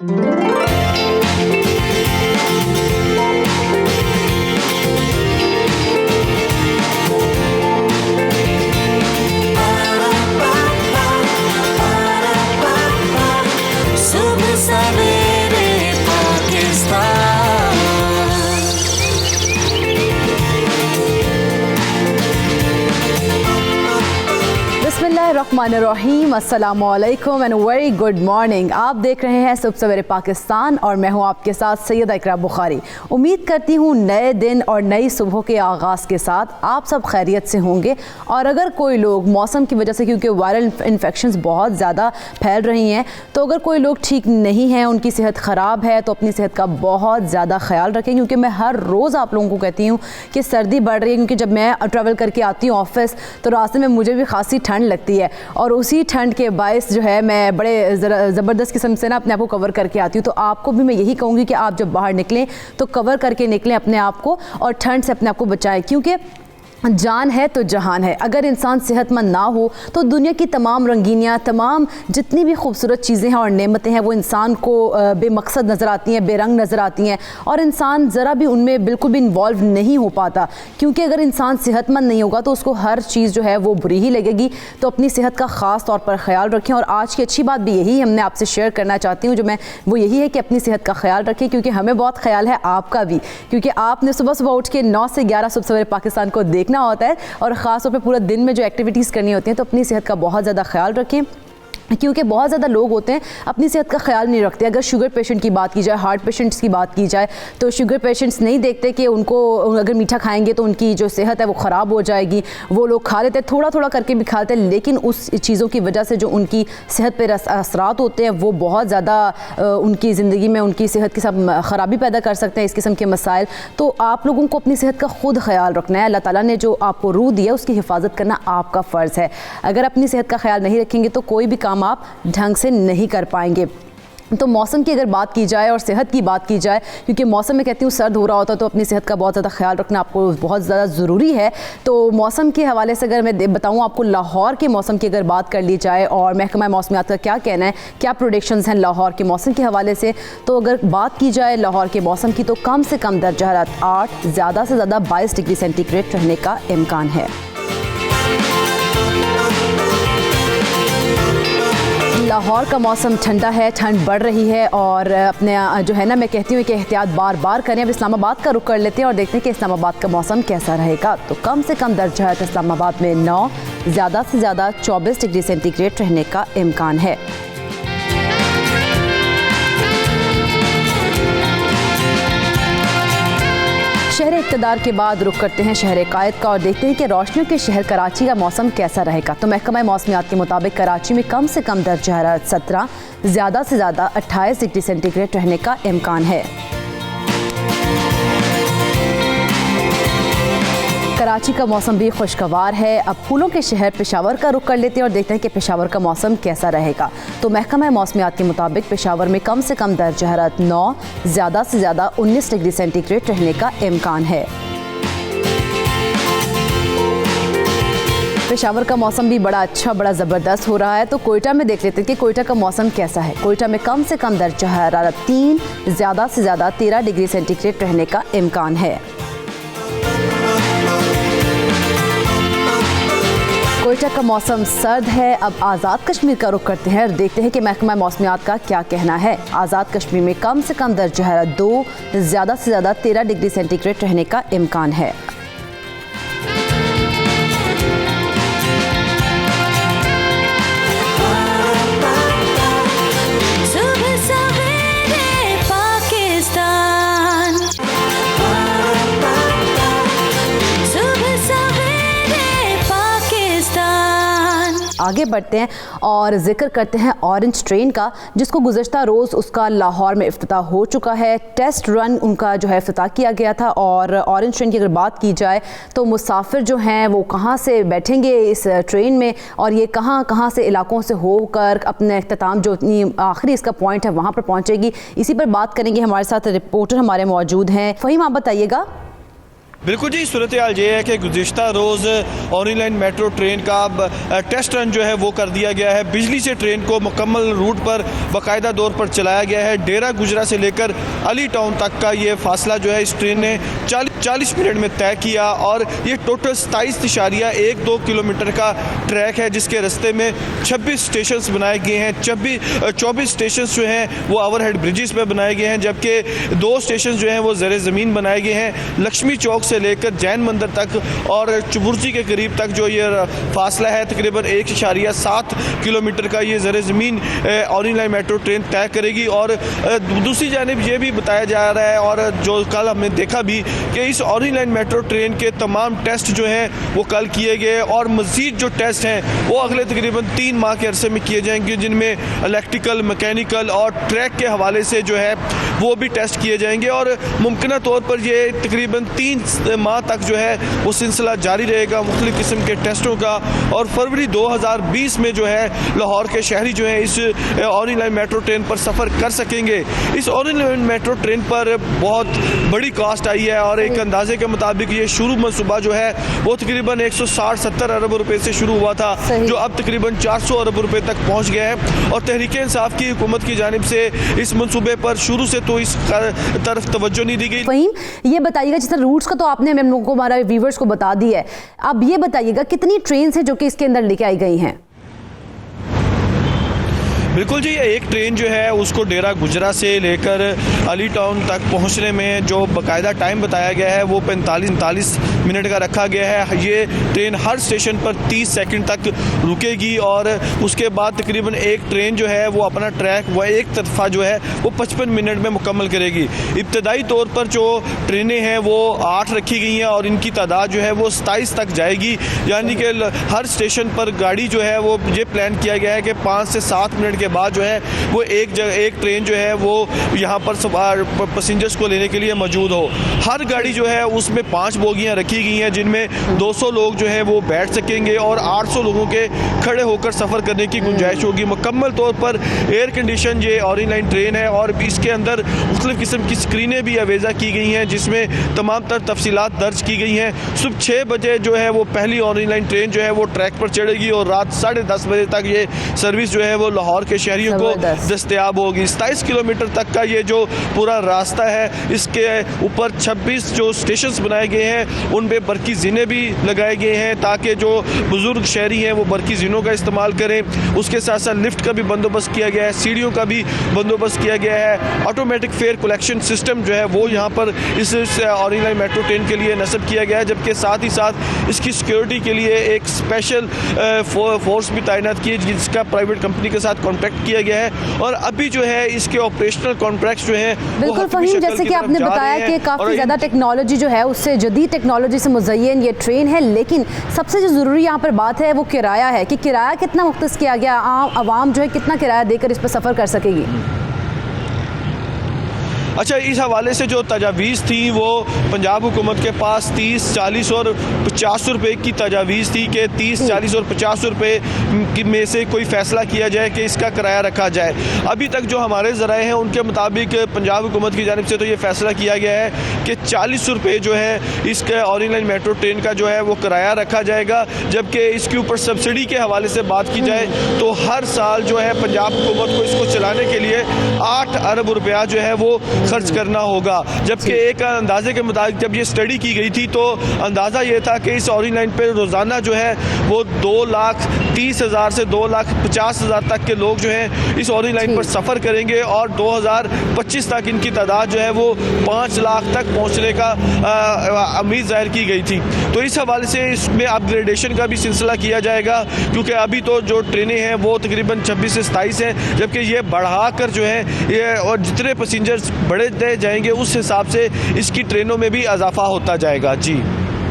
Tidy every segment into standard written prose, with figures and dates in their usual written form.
बिस्मिल्लाहिर्रहमानिर्रहीम, अस्सलामुअलैकुम and very good morning. आप देख रहे हैं सुबह सवेरे पाकिस्तान और मैं हूं आपके साथ सैयदा इकरा बुखारी। उम्मीद करती हूं नए दिन और नई सुबह के आगाज़ के साथ आप सब खैरियत से होंगे। और अगर कोई लोग मौसम की वजह से, क्योंकि वायरल इन्फेक्शंस बहुत ज़्यादा फैल रही हैं, तो अगर कोई लोग ठीक नहीं हैं, उनकी सेहत ख़राब है, तो अपनी सेहत का बहुत ज़्यादा ख्याल रखें। क्योंकि मैं हर रोज़ आप लोगों को कहती हूँ कि सर्दी बढ़ रही है, क्योंकि जब मैं ट्रैवल करके आती हूँ ऑफिस, तो रास्ते में मुझे भी खासी ठंड लगती है और उसी ठंड के बायस जो है मैं बड़े ज़बरदस्त किस्म से ना अपने आप को कवर करके आती हूँ। तो आपको भी मैं यही कहूँगी कि आप जब बाहर निकलें तो कवर करके निकलें अपने आप को और ठंड से अपने आप को बचाएं, क्योंकि जान है तो जहान है। अगर इंसान सेहतमंद ना हो तो दुनिया की तमाम रंगीनियाँ, तमाम जितनी भी खूबसूरत चीज़ें हैं और नेमतें हैं, वो इंसान को बेमकसद नज़र आती हैं, बेरंग नज़र आती हैं और इंसान ज़रा भी उनमें बिल्कुल भी इन्वॉल्व नहीं हो पाता। क्योंकि अगर इंसान सेहतमंद नहीं होगा तो उसको हर चीज़ जो है वो बुरी ही लगेगी। तो अपनी सेहत का ख़ास तौर पर ख्याल रखें। और आज की अच्छी बात भी यही हमने आपसे शेयर करना चाहती हूँ, वो यही है कि अपनी सेहत का ख्याल रखें, क्योंकि हमें बहुत ख्याल है आपका भी। क्योंकि आपने सुबह सुबह उठ के 9 से 11 सुबह सवेरे पाकिस्तान को देखना होता है और ख़ास तौर पे पूरा दिन में जो एक्टिविटीज़ करनी होती हैं, तो अपनी सेहत का बहुत ज़्यादा ख्याल रखें। क्योंकि बहुत ज़्यादा लोग होते हैं अपनी सेहत का ख्याल नहीं रखते। अगर शुगर पेशेंट की बात की जाए, हार्ट पेशेंट्स की बात की जाए, तो शुगर पेशेंट्स नहीं देखते कि उनको अगर मीठा खाएंगे तो उनकी जो सेहत है वो ख़राब हो जाएगी। वो लोग खा लेते हैं, थोड़ा थोड़ा करके भी खाते हैं, लेकिन उस चीज़ों की वजह से जो उनकी सेहत पर असरात होते हैं वो बहुत ज़्यादा उनकी ज़िंदगी में उनकी सेहत के साथ ख़राबी पैदा कर सकते हैं, इस किस्म के मसाइल। तो आप लोगों को अपनी सेहत का ख़ुद ख्याल रखना है। अल्लाह ताला ने जो आपको रूह दिया उसकी हिफाजत करना आपका फ़र्ज़ है। अगर अपनी सेहत का ख्याल नहीं रखेंगे तो कोई भी काम आप ढंग से नहीं कर पाएंगे। तो मौसम की अगर बात की जाए और सेहत की बात की जाए, क्योंकि मौसम में कहती हूँ सर्द हो रहा होता है, तो अपनी सेहत का बहुत ज़्यादा ख्याल रखना आपको बहुत ज़्यादा ज़रूरी है। तो मौसम के हवाले से अगर मैं बताऊँ आपको, लाहौर के मौसम की अगर बात कर ली जाए और महकमा मौसमियात का क्या कहना है, क्या प्रोडिक्शंस हैं लाहौर के मौसम के हवाले से, तो अगर बात की जाए लाहौर के मौसम की, तो कम से कम दर्जा हरारत 8, ज़्यादा से ज़्यादा 22 डिग्री सेंटीग्रेड रहने का इम्कान है। लाहौर का मौसम ठंडा है, ठंड बढ़ रही है और अपने जो है ना, मैं कहती हूँ कि एहतियात बार बार करें। अब इस्लामाबाद का रुख कर लेते हैं और देखते हैं कि इस्लामाबाद का मौसम कैसा रहेगा। तो कम से कम दर्जा है इस्लामाबाद में 9, ज़्यादा से ज़्यादा 24 डिग्री सेंटीग्रेड रहने का इम्कान है। शहर इक़्तिदार के बाद रुख करते हैं शहर कायद का और देखते हैं कि रोशनियों के शहर कराची का मौसम कैसा रहेगा। तो महकमा मौसमियात के मुताबिक कराची में कम से कम दर्जा हरारत 17, ज़्यादा से ज़्यादा 28 डिग्री सेंटीग्रेड रहने का इम्कान है। कराची का मौसम भी खुशगवार है। अब फूलों के शहर पेशावर का रुख कर लेते हैं और देखते हैं कि पेशावर का मौसम कैसा रहेगा। तो महकमा मौसमियात के मुताबिक पेशावर में कम से कम दर्जा हरारत 9, ज़्यादा से ज़्यादा 19 डिग्री सेंटीग्रेड रहने का इम्कान है। पेशावर का मौसम भी बड़ा अच्छा, बड़ा ज़बरदस्त हो रहा है। तो कोयटा में देख लेते हैं कि कोयटा का मौसम कैसा है। कोयटा में कम से कम दर्जा हरारत 3, ज़्यादा से ज़्यादा 13 डिग्री सेंटीग्रेड रहने का इम्कान है। कोयटा का मौसम सर्द है। अब आज़ाद कश्मीर का रुख करते हैं और देखते हैं कि महकमा मौसमियात का क्या कहना है। आज़ाद कश्मीर में कम से कम दर्जा हरारत 2, ज़्यादा से ज़्यादा 13 डिग्री सेंटीग्रेड रहने का इम्कान है। आगे बढ़ते हैं और जिक्र करते हैं ऑरेंज ट्रेन का, जिसको गुज़श्ता रोज़ उसका लाहौर में इफ्तिताह हो चुका है। टेस्ट रन उनका जो है इफ्तिताह किया गया था। और ऑरेंज ट्रेन की अगर बात की जाए तो मुसाफिर जो हैं वो कहाँ से बैठेंगे इस ट्रेन में और ये कहाँ कहाँ से इलाकों से होकर अपने इख्तिताम जो आखिरी इसका पॉइंट है वहाँ पर पहुँचेगी, इसी पर बात करेंगे। हमारे साथ रिपोर्टर हमारे मौजूद हैं। फ़हीम, आप बताइएगा। बिल्कुल जी, सूरत हाल ये है कि गुज़िश्ता रोज़ ऑनलाइन मेट्रो ट्रेन का अब टेस्ट रन जो है वो कर दिया गया है। बिजली से ट्रेन को मुकम्मल रूट पर बाकायदा तौर पर चलाया गया है। डेरा गुजरा से लेकर अली टाउन तक का ये फासला जो है इस ट्रेन ने 40 मिनट में तय किया और ये टोटल 27.12 किलोमीटर का ट्रैक है, जिसके रास्ते में 26 स्टेशन बनाए गए हैं। 24 स्टेशन जो हैं वो ओवरहेड ब्रिजेस पर बनाए गए हैं, जबकि 2 स्टेशन जो हैं वो ज़र ज़मीन बनाए गए हैं। लक्ष्मी चौक से लेकर जैन मंदिर तक और चुबुर्जी के करीब तक जो ये फासला है तकरीबन 1.7 किलोमीटर का ये ज़र ज़मीन ऑनलाइन मेट्रो ट्रेन तय करेगी। और दूसरी जानिब ये भी बताया जा रहा है और जो कल हमने देखा भी कि इस ऑनलाइन मेट्रो ट्रेन के तमाम टेस्ट जो हैं वो कल किए गए और मज़ीद जो टेस्ट हैं वो अगले तकरीबन 3 माह के अरसे में किए जाएंगे, जिनमें इलेक्ट्रिकल, मैकेनिकल और ट्रैक के हवाले से जो है वो भी टेस्ट किए जाएंगे। और मुमकिन तौर पर ये तकरीबन 3 माह तक जो है वो सिलसिला जारी रहेगा मुख्तलिफ़ किस्म के टेस्टों का। और फरवरी 2020 में जो है लाहौर के शहरी जो है इस ऑनलाइन मेट्रो ट्रेन पर सफ़र कर सकेंगे। इस ऑनलाइन मेट्रो ट्रेन पर बहुत बड़ी कास्ट आई है और एक अंदाजे के मुताबिक ये शुरू मनसूबा जो है वो तकरीबन 160-70 अरब रुपए से शुरू हुआ था, जो अब तकरीबन 400 अरब रुपए तक पहुँच गया है। और तहरीक इंसाफ की हुकूमत की जानिब से इस मनसूबे पर शुरू से तो इस तरफ तवज्जो नहीं दी गई। फ़हीम, ये बताइएगा, जिस तरह रूट्स का तो आपने हम लोगों को, हमारे व्यूवर्स को बता दिया है, अब ये बताइएगा कितनी ट्रेन है जो कि इसके अंदर लेके आई गई हैं? बिल्कुल जी, एक ट्रेन जो है उसको डेरा गुजरा से लेकर अली टाउन तक पहुंचने में जो बाकायदा टाइम बताया गया है वो 45 मिनट का रखा गया है। ये ट्रेन हर स्टेशन पर 30 सेकंड तक रुकेगी और उसके बाद तकरीबन एक ट्रेन जो है वो अपना ट्रैक वह एक तरफा जो है वो 55 मिनट में मुकम्मल करेगी। इब्तदाई तौर पर जो ट्रेनें हैं वो 8 रखी गई हैं और इनकी तादाद जो है वो 27 तक जाएगी, यानी कि हर स्टेशन पर गाड़ी जो है वो ये प्लान किया गया है कि 5 से 7 मिनट के बाद जो है वो एक ट्रेन जो है वो यहाँ पर पैसेंजर्स को लेने के लिए मौजूद हो। हर गाड़ी जो है उसमें 5 बोगियाँ रखी गई हैं, जिनमें 200 लोग जो है वो बैठ सकेंगे और 800 लोगों के खड़े होकर सफ़र करने की गुंजाइश होगी। मुकम्मल तौर पर एयर कंडीशन ये ऑनलाइन ट्रेन है और इसके अंदर मुख्तलिफ़ किस्म की स्क्रीनें भी अवेज़ा की गई हैं, जिसमें तमाम तर तफसीलात दर्ज की गई हैं। सुबह 6 बजे जो है वो पहली ऑनलाइन ट्रेन जो है वो ट्रैक पर चढ़ेगी और रात 10:30 बजे तक ये सर्विस जो है वो लाहौर के शहरियों को दस्तयाब होगी। 27 किलोमीटर तक का ये जो पूरा रास्ता है, इसके ऊपर 26 जो स्टेशंस बनाए गए हैं उन पे बरकी ज़ीने भी लगाए गए हैं ताकि जो बुज़ुर्ग शहरी हैं वो बरकी ज़ीनों का इस्तेमाल करें। उसके साथ साथ लिफ्ट का भी बंदोबस्त किया गया है, सीढ़ियों का भी बंदोबस्त किया गया है। ऑटोमेटिक फेयर कलेक्शन सिस्टम जो है वो यहाँ पर इस ऑनलाइन मेट्रो ट्रेन के लिए नस्ब किया गया है, जबकि साथ ही साथ इसकी सिक्योरिटी के लिए एक स्पेशल फोर्स भी तैनात की है, जिसका प्राइवेट कंपनी के साथ कॉन्ट्रैक्ट किया गया है। और अभी जो है इसके ऑपरेशनल कॉन्ट्रैक्ट जो है बिल्कुल फ़हीम, जैसे कि आपने बताया कि काफ़ी ज़्यादा टेक्नोलॉजी जो है उससे जदीद टेक्नोलॉजी से मुज़य्यन ये ट्रेन है, लेकिन सबसे जो ज़रूरी यहाँ पर बात है वो किराया है कि किराया कितना मुख्तस किया गया, आम आवाम जो है कितना किराया देकर इस पर सफ़र कर सकेगी? अच्छा, इस हवाले से जो तजावीज़ थी वो पंजाब हुकूमत के पास 30, 40 और 50 रुपये की तजावीज़ थी कि 30, 40 और 50 रुपये में से कोई फ़ैसला किया जाए कि इसका किराया रखा जाए। अभी तक जो हमारे ज़राए हैं उनके मुताबिक पंजाब हुकूमत की जानिब से तो ये फ़ैसला किया गया है कि 40 रुपये जो है इसके ऑनलाइन मेट्रो ट्रेन का जो है वो किराया रखा जाएगा, जबकि इसके ऊपर सब्सिडी के हवाले से बात की जाए तो हर साल जो है पंजाब हुकूमत को इसको चलाने के लिए 8 अरब रुपया जो है वो खर्च करना होगा। जबकि एक अंदाजे के मुताबिक जब ये स्टडी की गई थी तो अंदाज़ा ये था कि इस ऑनलाइन पे रोज़ाना जो है वो 2,30,000 से 2,50,000 तक के लोग जो हैं इस ऑनलाइन पर सफ़र करेंगे और 2025 तक इनकी तादाद जो है वो 5 लाख तक पहुँचने का उम्मीद जाहिर की गई थी। तो इस हवाले से इसमें अपग्रेडेशन का भी सिलसिला किया जाएगा, क्योंकि अभी तो जो ट्रेनें हैं वो तकरीबन 26 से 27 हैं, जबकि ये बढ़ाकर जो है ये और जितने पैसेंजर्स बढ़ते जाएंगे उस हिसाब से इसकी ट्रेनों में भी इजाफा होता जाएगा। जी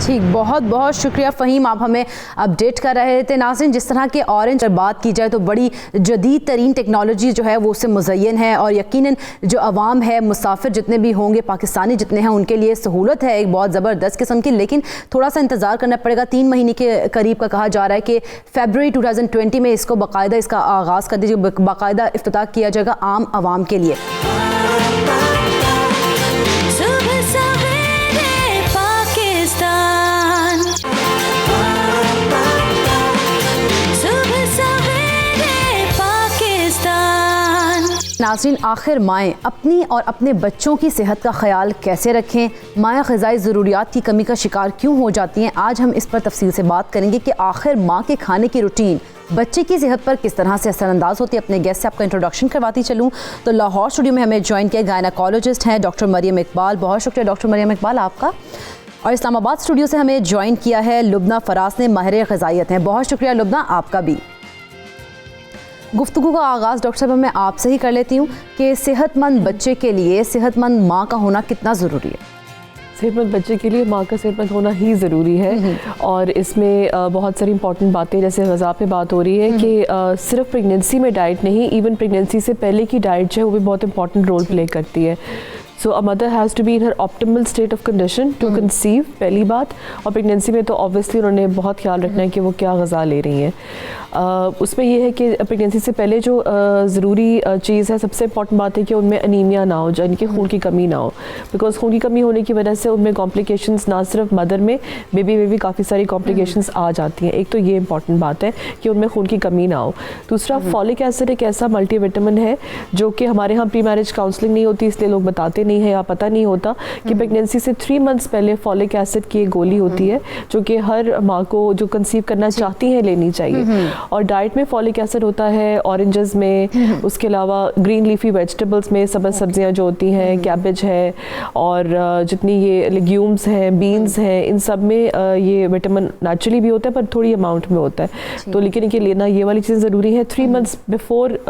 ठीक, बहुत बहुत शुक्रिया फ़हीम, आप हमें अपडेट कर रहे थे। नाज़रीन, जिस तरह के ऑरेंज बात की जाए तो बड़ी जदीद तरीन टेक्नोलॉजी जो है वो उससे मुज़य्यन है और यकीनन जो अवाम है, मुसाफिर जितने भी होंगे, पाकिस्तानी जितने हैं, उनके लिए सहूलत है एक बहुत ज़बरदस्त किस्म की। लेकिन थोड़ा सा इंतज़ार करना पड़ेगा, 3 महीने के करीब का कहा जा रहा है कि फरवरी 2020 में इसको बाकायदा इसका आगाज़ कर दीजिए, बाकायदा इफ्तिताह किया जाएगा आम आवाम के लिए। नाज़रीन, आखिर माएँ अपनी और अपने बच्चों की सेहत का ख्याल कैसे रखें? माएँ ग़िज़ाई ज़रूरियात की कमी का शिकार क्यों हो जाती हैं? आज हम इस पर तफसील से बात करेंगे कि आखिर माँ के खाने की रूटीन बच्चे की सेहत पर किस तरह से असरअंदाज होती है। अपने गेस्ट से आपका इंट्रोडक्शन करवाती चलूँ तो लाहौर स्टूडियो में हमें ज्वाइन किया गायनाकोलॉजिस्ट हैं डॉक्टर मरियम इकबाल। बहुत शुक्रिया डॉक्टर मरियम इकबाल आपका। और इस्लामाबाद स्टूडियो से हमें ज्वाइन किया है लुबना फराज ने, माहिर ग़िज़ाइयत हैं। बहुत शुक्रिया लुबना आपका भी। गुफ्तगू का आगाज़ डॉक्टर साहब मैं आपसे ही कर लेती हूँ कि सेहतमंद बच्चे के लिए सेहतमंद माँ का होना कितना ज़रूरी है? सेहतमंद बच्चे के लिए माँ का सेहतमंद होना ही ज़रूरी है। और इसमें बहुत सारी इंपॉर्टेंट बातें, जैसे ग़िज़ा पे बात हो रही है कि सिर्फ प्रेगनेंसी में डाइट नहीं, इवन प्रेगनेंसी से पहले की डाइट जो है वो भी बहुत इंपॉर्टेंट रोल प्ले करती है। So a mother has to be in her optimal state of condition to conceive, पहली बात। और प्रेगनेंसी में तो ऑब्वियसली उन्होंने बहुत ख्याल रखना है कि वो क्या ग़िज़ा ले रही हैं। उसमें यह है कि प्रेगनेंसी से पहले जो ज़रूरी चीज़ है, सबसे इंपॉर्टेंट बात है कि उनमें अनीमिया ना हो, यानी कि खून की कमी ना हो। बिकॉज खून की कमी होने की वजह से उनमें कॉम्प्लिकेशंस ना सिर्फ मदर में, बेबी में भी काफ़ी सारी कॉम्प्लिकेशंस आ जाती हैं। एक तो ये इंपॉर्टेंट बात है कि उनमें खून की कमी ना हो। दूसरा, फॉलिक एसिड एक ऐसा मल्टीविटामिन है जो कि हमारे यहाँ प्री मैरिज काउंसलिंग नहीं होती, इसलिए लोग बताते नहीं है या पता नहीं होता कि प्रेगनेंसी से 3 मंथ्स पहले फॉलिक एसिड की एक गोली होती है जो कि हर माँ को जो कंसीव करना चाहती है लेनी चाहिए। और डाइट में फॉलिक एसिड होता है ऑरेंजेस में, उसके अलावा ग्रीन लीफी वेजिटेबल्स में सब्ज़ सब्जियाँ जो होती हैं, कैबेज है और जितनी ये लेग्यूम्स हैं, बीन्स हैं, इन सब में ये विटामिन नेचुरली भी होता है पर थोड़ी अमाउंट में होता है। तो लेकिन ये लेना, ये वाली चीज़ ज़रूरी है 3 मंथ्स बिफोर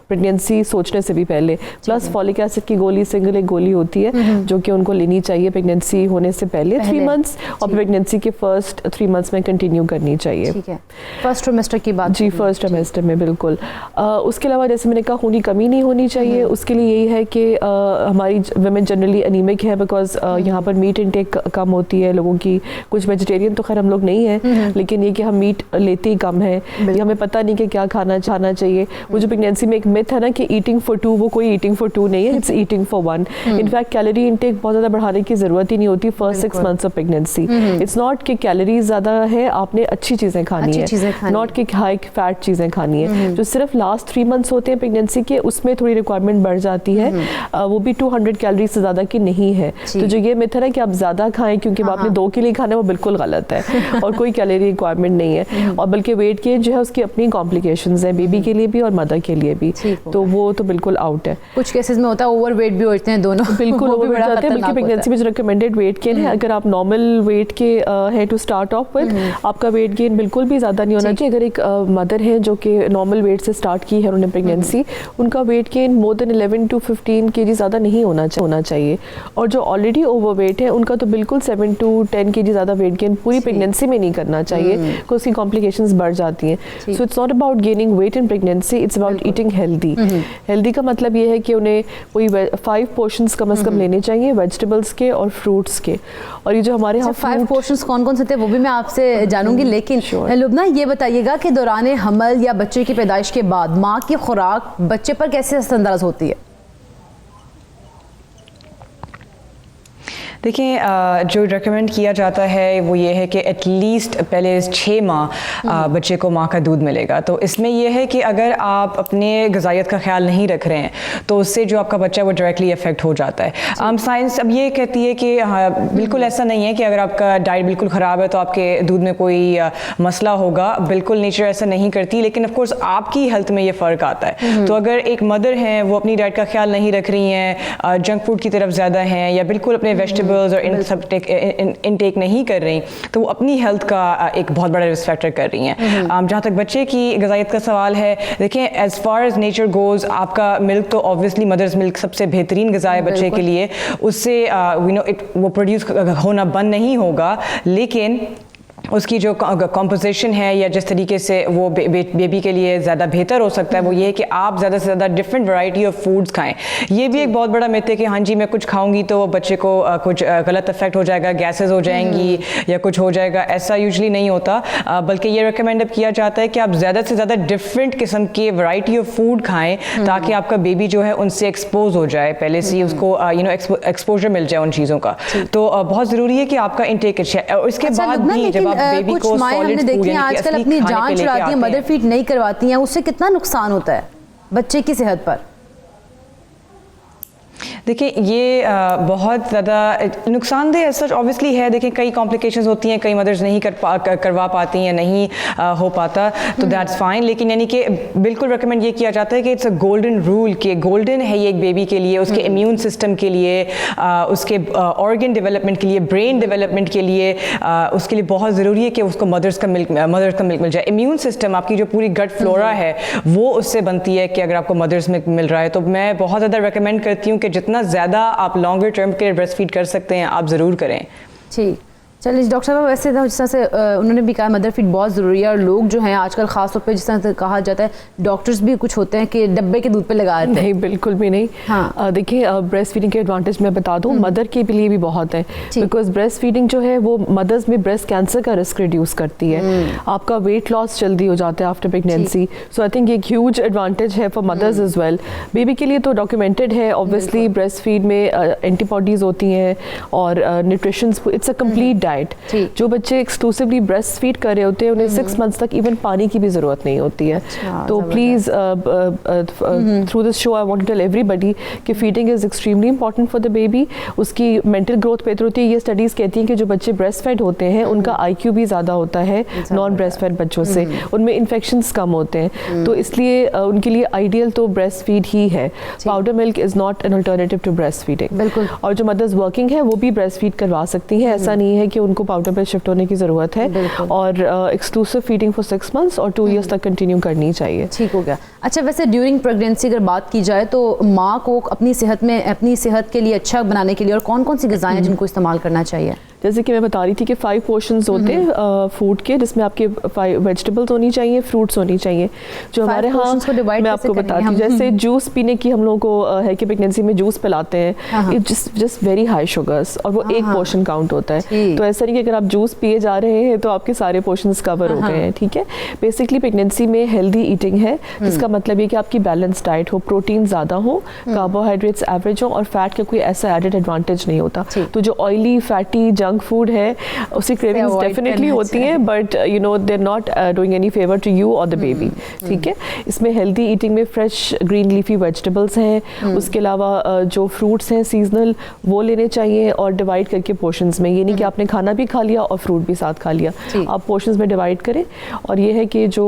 प्रेगनेंसी सोचने से भी पहले। प्लस फॉलिक एसिड की गोली, सिंगल एक गोली होती है जो कि उनको लेनी चाहिए प्रेगनेंसी होने से पहले 3 मंथ्स, और प्रेगनेंसी के फर्स्ट 3 मंथ्स में कंटिन्यू करनी चाहिए। ठीक है, फर्स्ट ट्रिमेस्टर की बात। जी, फर्स्ट ट्रिमेस्टर में बिल्कुल। उसके अलावा जैसे मैंने कहा, खून की कमी नहीं होनी चाहिए। उसके लिए यही है कि हमारी वुमेन जनरली अनीमिक है बिकॉज यहाँ पर मीट इनटेक कम होती है लोगों की। कुछ वेजिटेरियन तो खैर हम लोग नहीं हैं, लेकिन ये कि हम मीट लेते ही कम है, ये हमें पता नहीं कि क्या खाना चाहिए। वो जो प्रेगनेंसी में एक मिथ है ना कि ईटिंग फॉर 2, वो कोई ईटिंग फॉर 2 नहीं है, it's eating for 1। In fact calorie intake बहुत ज़्यादा बढ़ाने की ज़रूरत ही नहीं होती first 6 months of pregnancy. It's not कि कैलोरीज ज़्यादा है, आपने अच्छी चीज़ें खानी है, नॉट कि हाई फैट चीज़ें खानी है। जो सिर्फ लास्ट 3 मंथ्स होते हैं प्रेगनेंसी के, उसमें थोड़ी रिक्वायरमेंट बढ़ जाती है, वो भी 200 कैलोरी से ज़्यादा की नहीं है। तो जो ये मिथ है कि आप ज़्यादा खाएं क्योंकि आपने 2 के लिए खाना है, वो बिल्कुल गलत है। और कोई कैलोरी रिक्वायरमेंट नहीं है। और बल्कि वेट गेन जो है उसकी अपनी कॉम्प्लिकेशंस हैं, बेबी के लिए भी और मदर के लिए भी, तो वो तो बिल्कुल आउट है। कुछ केसेस में होता है ओवरवेट भी होते हैं दोनों, बिल्कुल ओवर बढ़ जाते हैं। बल्कि प्रेगनेंसी में जो रिकमेंडेड वेट गेन है, अगर आप नॉर्मल वेट के है टू स्टार्ट ऑफ विद, आपका वेट गेन बिल्कुल भी ज़्यादा नहीं होना चाहिए। अगर एक मदर है जो कि नॉर्मल वेट से स्टार्ट की है उन्होंने प्रेगनेंसी, उनका weight gain more than 11 to 15 kg ज़्यादा नहीं होना चाहिए। और जो ऑलरेडी ओवरवेट है उनका तो बिल्कुल 7 to 10 kg ज़्यादा वेट गेन पूरी प्रेगनेंसी में नहीं करना चाहिए, क्योंकि उसकी कॉम्प्लिकेशंस बढ़ जाती हैं। So it's not about gaining weight in pregnancy, it's about eating healthy. Healthy का मतलब ये है कि उन्हें कोई 5 पोर्शंस कम से कम लेने चाहिए, वेजिटेबल्स के और फ्रूट्स के। और ये जो हमारे यहाँ 5 पोर्शंस कौन कौन से थे वो भी मैं आपसे जानूंगी, लेकिन लुबना ये बताइएगा कि दौरान हमल या बच्चे की पैदाइश के बाद माँ की खुराक बच्चे पर कैसे असरअंदाज होती है? देखिए, जो रेकमेंड किया जाता है वो ये है कि एटलीस्ट पहले 6 माह बच्चे को माँ का दूध मिलेगा। तो इसमें यह है कि अगर आप अपने ग़िज़ाइयत का ख्याल नहीं रख रहे हैं तो उससे जो आपका बच्चा है वो डायरेक्टली अफेक्ट हो जाता है। साइंस अब ये कहती है कि हाँ, बिल्कुल ऐसा नहीं है कि अगर आपका डाइट बिल्कुल ख़राब है तो आपके दूध में कोई मसला होगा, बिल्कुल नेचर ऐसा नहीं करती। लेकिन ऑफ कोर्स आपकी हेल्थ में ये फ़र्क आता है। तो अगर एक मदर हैं वो अपनी डाइट का ख्याल नहीं रख रही हैं, जंक फूड की तरफ ज़्यादा हैं, या बिल्कुल अपने वेजिटेबल और इनटेक नहीं कर रही, तो वो अपनी हेल्थ का एक बहुत बड़ा रिस्क फैक्टर कर रही हैं। जहाँ तक बच्चे की ग़िज़ाइयत का सवाल है, देखें as far as nature goes, आपका मिल्क तो ऑब्वियसली मदर्स मिल्क सबसे बेहतरीन ग़िज़ा है बच्चे के लिए, उससे वो प्रोड्यूस होना बंद नहीं होगा, लेकिन उसकी जो कॉम्पोजिशन है या जिस तरीके से वो बेबी के लिए ज़्यादा बेहतर हो सकता है वो ये है कि आप ज़्यादा से ज़्यादा डिफरेंट वैरायटी ऑफ फूड्स खाएं। ये भी एक बहुत बड़ा मिथ है कि हाँ जी मैं कुछ खाऊंगी तो बच्चे को कुछ गलत इफेक्ट हो जाएगा, गैसेस हो जाएंगी या कुछ हो जाएगा, ऐसा यूजली नहीं होता। बल्कि ये रिकमेंड किया जाता है कि आप ज़्यादा से ज़्यादा डिफरेंट किस्म के वैरायटी ऑफ फूड खाएँ ताकि आपका बेबी जो है उनसे एक्सपोज हो जाए, पहले से उसको एक्सपोजर मिल जाए उन चीज़ों का। तो बहुत ज़रूरी है कि आपका इंटेक अच्छा है। और इसके बाद भी जब आप बेबी को सॉलिड फूड यानी कि आजकल अपनी जान छुड़ाती हैं, मदर फीड नहीं करवाती हैं, उससे कितना नुकसान होता है बच्चे की सेहत पर? देखिए ये बहुत ज़्यादा नुकसानदेह सच ऑब्वियसली है। देखिए कई कॉम्प्लिकेशंस होती हैं, कई मदर्स नहीं करवा पाती हैं, नहीं हो पाता, तो दैट्स फाइन। लेकिन यानी कि बिल्कुल रिकमेंड ये किया जाता है कि इट्स अ गोल्डन रूल कि गोल्डन है ये एक बेबी के लिए, उसके इम्यून सिस्टम के लिए, उसके ऑर्गन डेवलपमेंट के लिए, ब्रेन डेवलपमेंट के लिए, उसके लिए बहुत ज़रूरी है कि उसको मदर्स का मिल्क मिल जाए। इम्यून सिस्टम आपकी जो पूरी गट फ्लोरा है वो उससे बनती है कि अगर आपको मदर्स मिल्क मिल रहा है। तो मैं बहुत ज़्यादा रिकमेंड करती हूँ कि जितना ज़्यादा आप लॉन्गर टर्म के लिए ब्रेस्ट फीड कर सकते हैं आप ज़रूर करें। ठीक, चलिए डॉक्टर साहब, वैसे तो जिस तरह से उन्होंने भी कहा मदर फीड बहुत ज़रूरी है, और लोग जो हैं आजकल ख़ास तौर पे जिस तरह से कहा जाता है, डॉक्टर्स भी कुछ होते हैं कि डब्बे के दूध पे लगा देते हैं। नहीं, बिल्कुल भी नहीं। हाँ। देखिए ब्रेस्ट फीडिंग के एडवांटेज मैं बता दूं, मदर के लिए भी बहुत है, बिकॉज ब्रेस्ट फीडिंग जो है वो मदर्स में ब्रेस्ट कैंसर का रिस्क रिड्यूस करती है, आपका वेट लॉस जल्दी हो जाता है after pregnancy. So I think ये एक ह्यूज एडवांटेज है for mothers as well. Baby के लिए तो डॉक्यूमेंटेड है ऑब्वियसली, ब्रेस्ट फीड में एंटीबॉडीज होती हैं और nutrition, it's a complete diet. जो बच्चे एक्सक्लूसिवली ब्रेस्ट फीड कर रहे होते हैं उन्हें 6 मंथ्स तक इवन पानी की भी ज़रूरत नहीं होती है। तो please through this show I want to tell everybody कि feeding is extremely important for the baby. उसकी मेंटल ग्रोथ बेहतर होती है। ये स्टडीज़ कहती हैं कि जो बच्चे ब्रेस्ट फेड होते हैं उनका IQ भी ज़्यादा होता है नॉन ब्रेस्ट फेड बच्चों से, उनमें इन्फेक्शंस कम होते हैं। तो इसलिए उनके लिए आइडियल तो ब्रेस्ट फीड ही है। Powder milk is not an alternative to breast feeding. बिल्कुल। और जो मदर्स वर्किंग है वो भी ब्रेस्ट फीड करवा सकती हैं, ऐसा नहीं है कि उनको पाउडर मिल्क शिफ्ट होने की ज़रूरत है। और एक्सक्लूसिव फीडिंग फॉर 6 मंथ्स और 2 ईयर्स तक कंटिन्यू करनी चाहिए। ठीक हो गया। अच्छा, वैसे ड्यूरिंग प्रेगनेंसी अगर बात की जाए तो माँ को अपनी सेहत के लिए अच्छा बनाने के लिए और कौन कौन सी ग़िज़ाएं हैं जिनको इस्तेमाल करना चाहिए? जैसे कि मैं बता रही थी कि 5 पोर्शंस होते हैं फूड के, जिसमें आपके 5 वेजिटेबल्स होनी चाहिए, फ्रूट्स होनी चाहिए। जो हमारे यहाँ मैं आपको बताती हूँ, जैसे जूस पीने की हम लोगों को है कि प्रेगनेंसी में जूस पिलाते हैं, it just very high sugars, और वो एक पोर्शन काउंट होता है। तो ऐसा नहीं कि अगर आप जूस पिए जा रहे हैं तो आपके सारे पोर्शंस कवर हो गए हैं, ठीक है। बेसिकली प्रेगनेंसी में हेल्दी ईटिंग है, जिसका मतलब ये कि आपकी बैलेंस डाइट हो, प्रोटीन ज़्यादा हो, कार्बोहाइड्रेट्स एवरेज हो, और फैट का कोई ऐसा एडेड एडवांटेज नहीं होता। तो जो ऑयली फैटी जंक फूड है उसकी क्रेविंग्स डेफिनेटली होती हैं, but you know they are not doing any favour to you और द बेबी, ठीक है। इसमें हेल्दी ईटिंग में फ्रेश ग्रीन लीफी वेजिटेबल्स हैं, उसके अलावा जो फ्रूट्स हैं सीजनल वो लेने चाहिए, और डिवाइड करके पोर्शंस में। ये नहीं कि आपने खाना भी खा लिया और फ्रूट भी साथ खा लिया, आप पोर्शंस में डिवाइड करें। और ये है कि जो